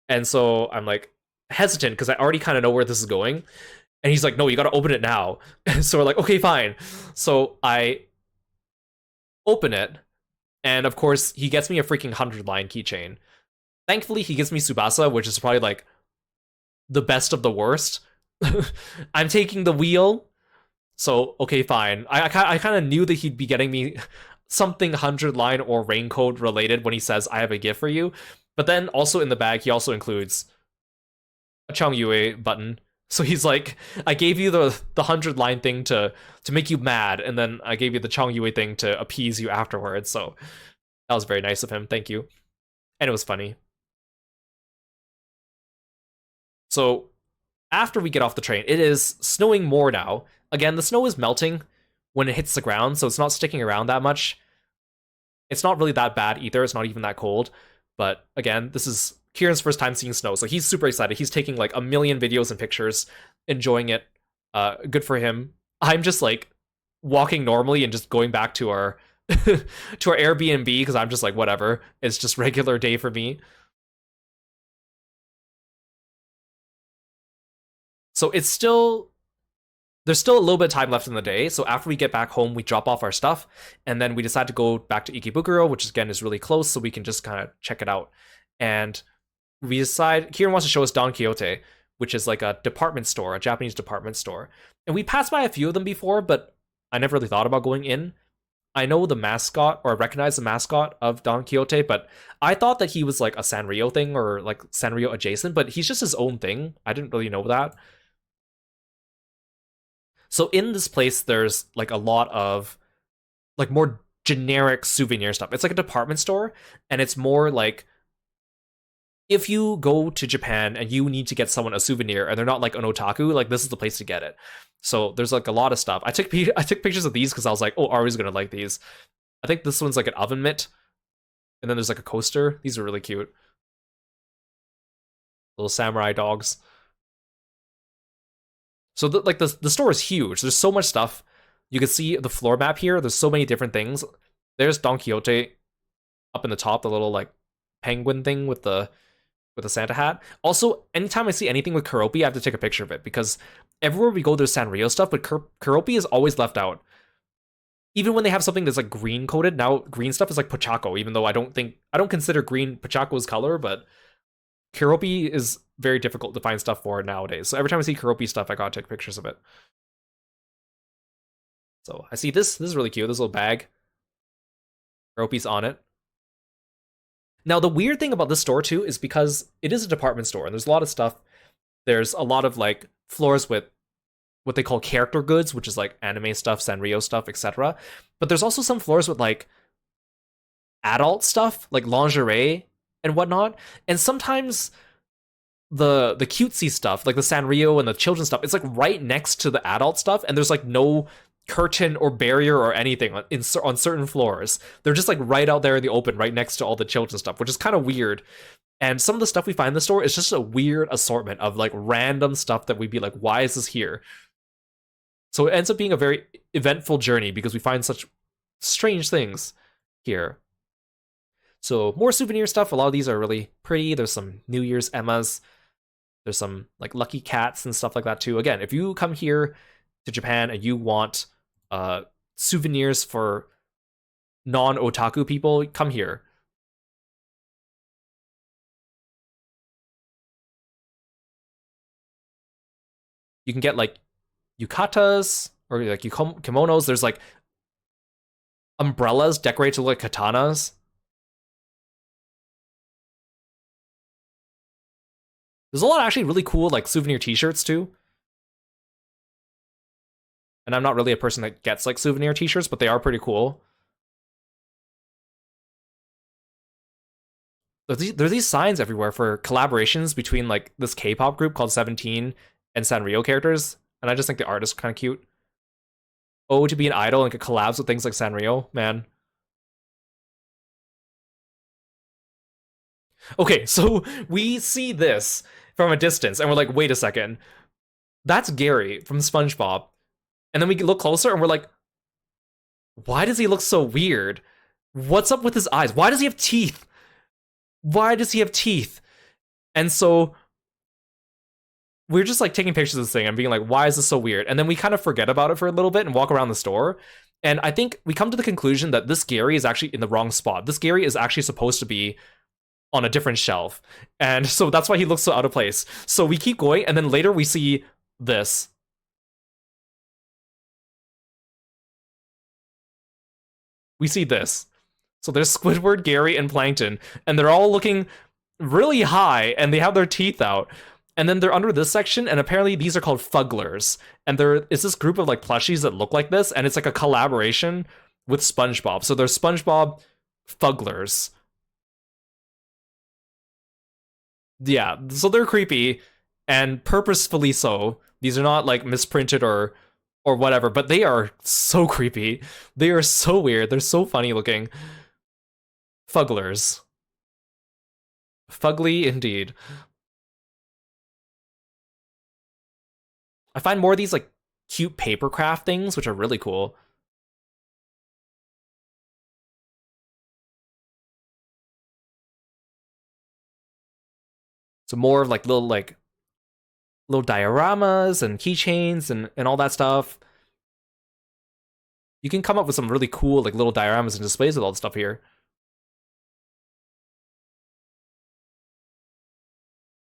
And so I'm like hesitant because I already kind of know where this is going. And he's like, no, you got to open it now. So we're like, okay, fine. So I open it. And of course, he gets me a freaking 100-line keychain. Thankfully, he gives me Tsubasa, which is probably like the best of the worst. I'm taking the wheel. So, okay, fine. I kind of knew that he'd be getting me something 100-line or raincoat related when he says, I have a gift for you. But then also in the bag, he also includes a Chongyue button. So he's like, I gave you the 100-line thing to make you mad, and then I gave you the Chongyue thing to appease you afterwards. So that was very nice of him. Thank you. And it was funny. So after we get off the train, it is snowing more now. Again, the snow is melting when it hits the ground, so it's not sticking around that much. It's not really that bad either. It's not even that cold. But again, this is Kieran's first time seeing snow, so he's super excited. He's taking like a million videos and pictures, enjoying it. Good for him. I'm just like walking normally and just going back to our to our Airbnb because I'm just like, whatever. It's just regular day for me. So it's still there's still a little bit of time left in the day. So after we get back home, we drop off our stuff, and then we decide to go back to Ikebukuro, which again is really close, so we can just kind of check it out. And we decide Kieran wants to show us Don Quixote, which is like a department store, a Japanese department store. And we passed by a few of them before, but I never really thought about going in. I know the mascot, or I recognize the mascot of Don Quixote, but I thought that he was like a Sanrio thing or like Sanrio adjacent, but he's just his own thing. I didn't really know that. So in this place, there's like a lot of like more generic souvenir stuff. It's like a department store, and it's more like if you go to Japan and you need to get someone a souvenir and they're not like an otaku, like this is the place to get it. So there's like a lot of stuff. I took pictures of these because I was like, oh, Ari's gonna like these. I think this one's like an oven mitt, and then there's like a coaster. These are really cute. Little samurai dogs. So the store is huge. There's so much stuff. You can see the floor map here. There's so many different things. There's Don Quixote up in the top, the little like penguin thing with the Santa hat. Also, anytime I see anything with Keroppi, I have to take a picture of it because everywhere we go, there's Sanrio stuff, but Keroppi is always left out. Even when they have something that's like green coated, now green stuff is like Pochako, even though I don't consider green Pochako's color, but Keroppi is very difficult to find stuff for nowadays. So every time I see Keroppi stuff, I gotta take pictures of it. So I see this. This is really cute. This little bag. Keroppi's on it. Now, the weird thing about this store, too, is because it is a department store, and there's a lot of stuff. There's a lot of, like, floors with what they call character goods, which is, like, anime stuff, Sanrio stuff, etc. But there's also some floors with, like, adult stuff, like lingerie and whatnot. And sometimes the cutesy stuff, like the Sanrio and the children's stuff, it's, like, right next to the adult stuff, and there's, like, no curtain or barrier or anything on certain floors. They're just like right out there in the open, right next to all the children's stuff, which is kind of weird. And some of the stuff we find in the store is just a weird assortment of like random stuff that we'd be like, why is this here? So it ends up being a very eventful journey because we find such strange things here. So more souvenir stuff. A lot of these are really pretty. There's some New Year's Emmas. There's some like lucky cats and stuff like that too. Again, if you come here to Japan and you want souvenirs for non-otaku people, come here. You can get like yukatas or like kimonos. There's like umbrellas decorated to look like katanas. There's a lot of actually really cool like souvenir t-shirts too. And I'm not really a person that gets like souvenir t-shirts, but they are pretty cool. There's these signs everywhere for collaborations between like this K-pop group called 17 and Sanrio characters, and I just think the art is kind of cute. Oh, to be an idol and get collabs with things like Sanrio, man. Okay, so we see this from a distance, and we're like, wait a second, that's Gary from SpongeBob. And then we look closer, and we're like, why does he look so weird? What's up with his eyes? Why does he have teeth? Why does he have teeth? And so we're just like taking pictures of this thing and being like, why is this so weird? And then we kind of forget about it for a little bit and walk around the store. And I think we come to the conclusion that this Gary is actually in the wrong spot. This Gary is actually supposed to be on a different shelf. And so that's why he looks so out of place. So we keep going, and then later we see this. We see this. So there's Squidward, Gary, and Plankton, and they're all looking really high, and they have their teeth out. And then they're under this section, and apparently these are called Fugglers. And there is this group of like plushies that look like this, and it's like a collaboration with SpongeBob. So they're SpongeBob Fugglers. Yeah, so they're creepy and purposefully so. These are not like misprinted or whatever, but they are so creepy. They are so weird. They're so funny looking. Fugglers. Fugly indeed. I find more of these like cute papercraft things, which are really cool. So more of like little dioramas and keychains and all that stuff. You can come up with some really cool like little dioramas and displays with all the stuff here.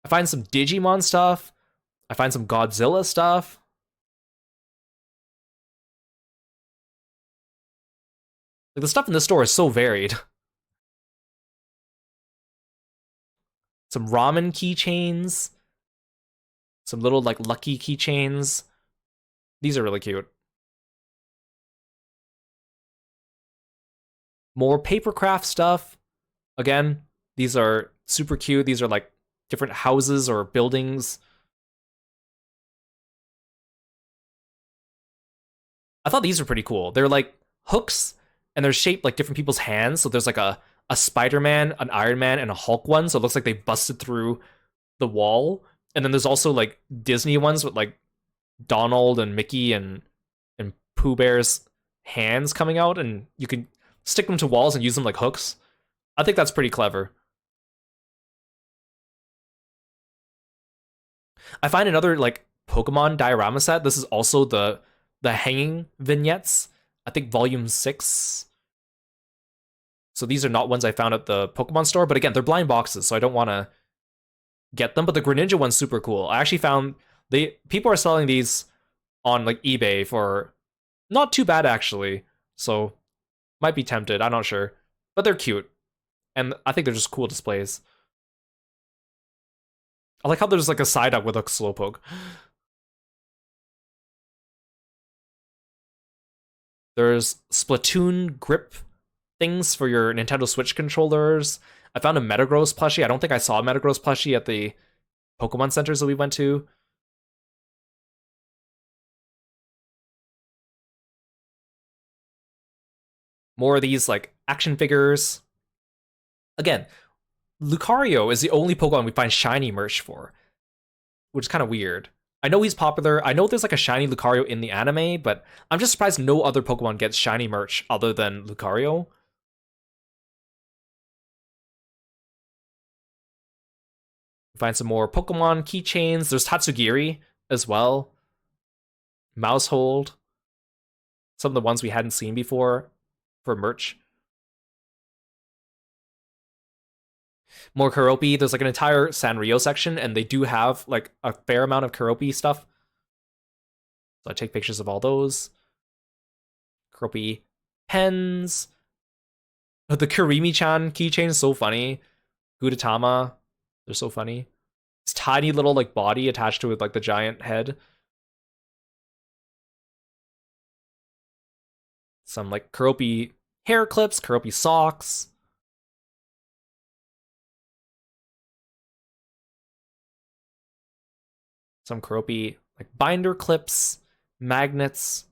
I find some Digimon stuff. I find some Godzilla stuff. Like the stuff in this store is so varied. Some ramen keychains. Some little like lucky keychains. These are really cute. More papercraft stuff. Again, these are super cute. These are like different houses or buildings. I thought these were pretty cool. They're like hooks, and they're shaped like different people's hands. So there's like a Spider-Man, an Iron Man, and a Hulk one. So it looks like they busted through the wall. And then there's also like Disney ones with like Donald and Mickey and Pooh Bear's hands coming out, and you can stick them to walls and use them like hooks. I think that's pretty clever. I find another like Pokemon diorama set. This is also the hanging vignettes. I think volume 6. So these are not ones I found at the Pokemon store, but again, they're blind boxes, so I don't want to get them. But the Greninja one's super cool. I actually found people are selling these on like eBay for not too bad actually. So might be tempted. I'm not sure, but they're cute, and I think they're just cool displays. I like how there's like a Psyduck with a Slowpoke. There's Splatoon grip things for your Nintendo Switch controllers. I found a Metagross plushie. I don't think I saw a Metagross plushie at the Pokemon centers that we went to. More of these like action figures. Again, Lucario is the only Pokemon we find shiny merch for, which is kind of weird. I know he's popular. I know there's like a shiny Lucario in the anime, but I'm just surprised no other Pokemon gets shiny merch other than Lucario. Find some more Pokemon keychains. There's Tatsugiri as well. Mousehold. Some of the ones we hadn't seen before for merch. More Keroppi. There's like an entire Sanrio section, and they do have like a fair amount of Keroppi stuff. So I take pictures of all those. Keroppi pens. The Kirimi-chan keychain is so funny. Gudetama. They're so funny. This tiny little like body attached to it, like the giant head. Some like Keroppi hair clips, Keroppi socks. Some Keroppi like binder clips, magnets,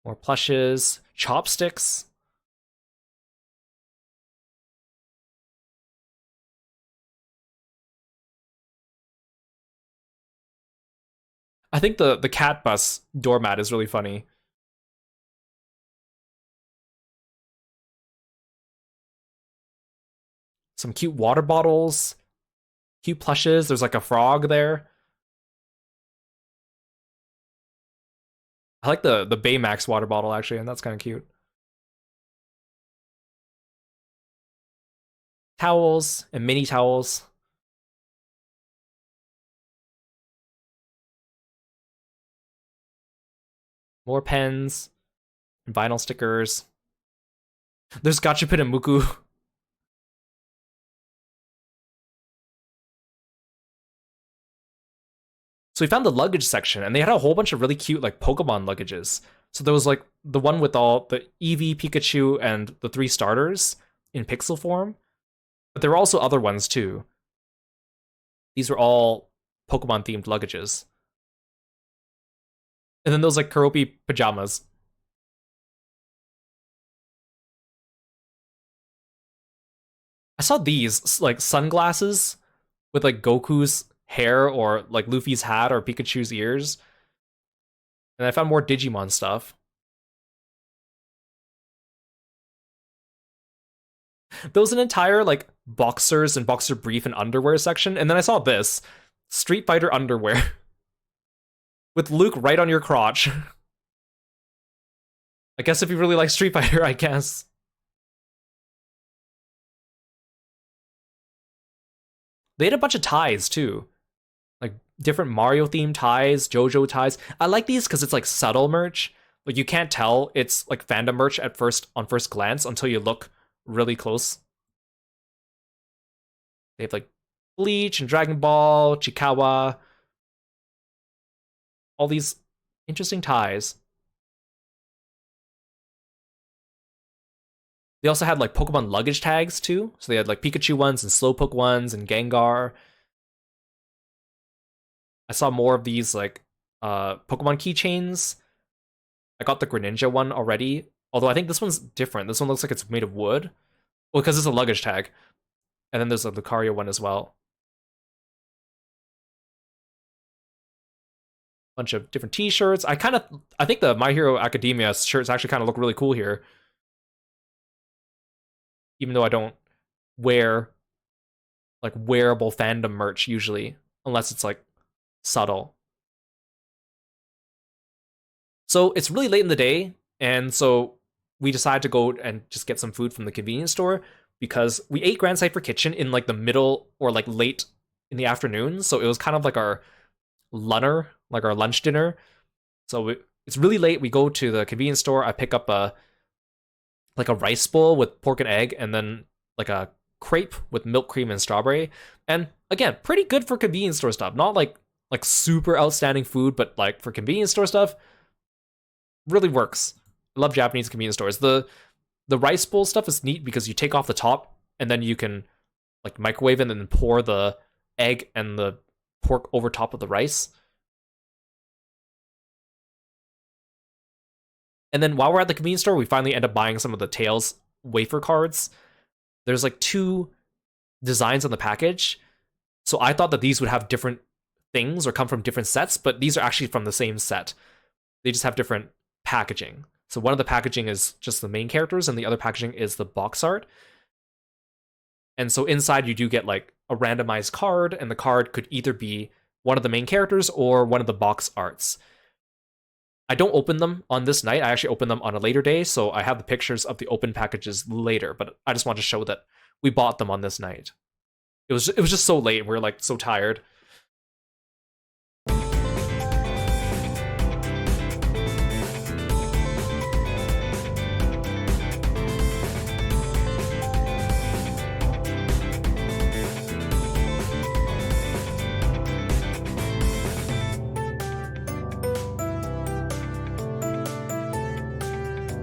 more plushes, chopsticks. I think the cat bus doormat is really funny. Some cute water bottles, cute plushes. There's like a frog there. I like the Baymax water bottle actually, and that's kind of cute. Towels and mini towels. More pens and vinyl stickers. There's Gachapin and Muku. So we found the luggage section, and they had a whole bunch of really cute like Pokemon luggages. So there was like the one with all the Eevee, Pikachu, and the 3 starters in pixel form. But there were also other ones too. These were all Pokemon themed luggages. And then those like Keroppi pajamas. I saw these like sunglasses with like Goku's hair or like Luffy's hat or Pikachu's ears. And I found more Digimon stuff. There was an entire like boxers and boxer brief and underwear section, and then I saw this Street Fighter underwear with Luke right on your crotch. I guess if you really like Street Fighter, I guess. They had a bunch of ties too, like different Mario themed ties, JoJo ties. I like these because it's like subtle merch. Like you can't tell it's like fandom merch at first on first glance until you look really close. They have like Bleach and Dragon Ball, Chikawa, all these interesting ties. They also had like Pokemon luggage tags too. So they had like Pikachu ones and Slowpoke ones and Gengar. I saw more of these like Pokemon keychains. I got the Greninja one already. Although I think this one's different. This one looks like it's made of wood. Well, because it's a luggage tag. And then there's a Lucario one as well. Bunch of different t-shirts. I think the My Hero Academia shirts actually kind of look really cool here. Even though I don't wear like wearable fandom merch usually, unless it's like subtle. So it's really late in the day, and so we decided to go and just get some food from the convenience store because we ate Grandcypher Kitchen in like the middle or like late in the afternoon. So it was kind of like our lunner, like our lunch dinner. So it's really late. We go to the convenience store. I pick up a rice bowl with pork and egg, and then like a crepe with milk cream and strawberry. And again, pretty good for convenience store stuff. Not like super outstanding food, but like for convenience store stuff, really works. I love Japanese convenience stores. The rice bowl stuff is neat because you take off the top and then you can like microwave it and then pour the egg and the pork over top of the rice. And then while we're at the convenience store, we finally end up buying some of the Tails wafer cards. There's like 2 designs on the package. So I thought that these would have different things or come from different sets, but these are actually from the same set. They just have different packaging. So one of the packaging is just the main characters and the other packaging is the box art. And so inside you do get like a randomized card, and the card could either be one of the main characters or one of the box arts. I don't open them on this night. I actually open them on a later day, so I have the pictures of the open packages later, but I just want to show that we bought them on this night. It was just so late and we were like so tired.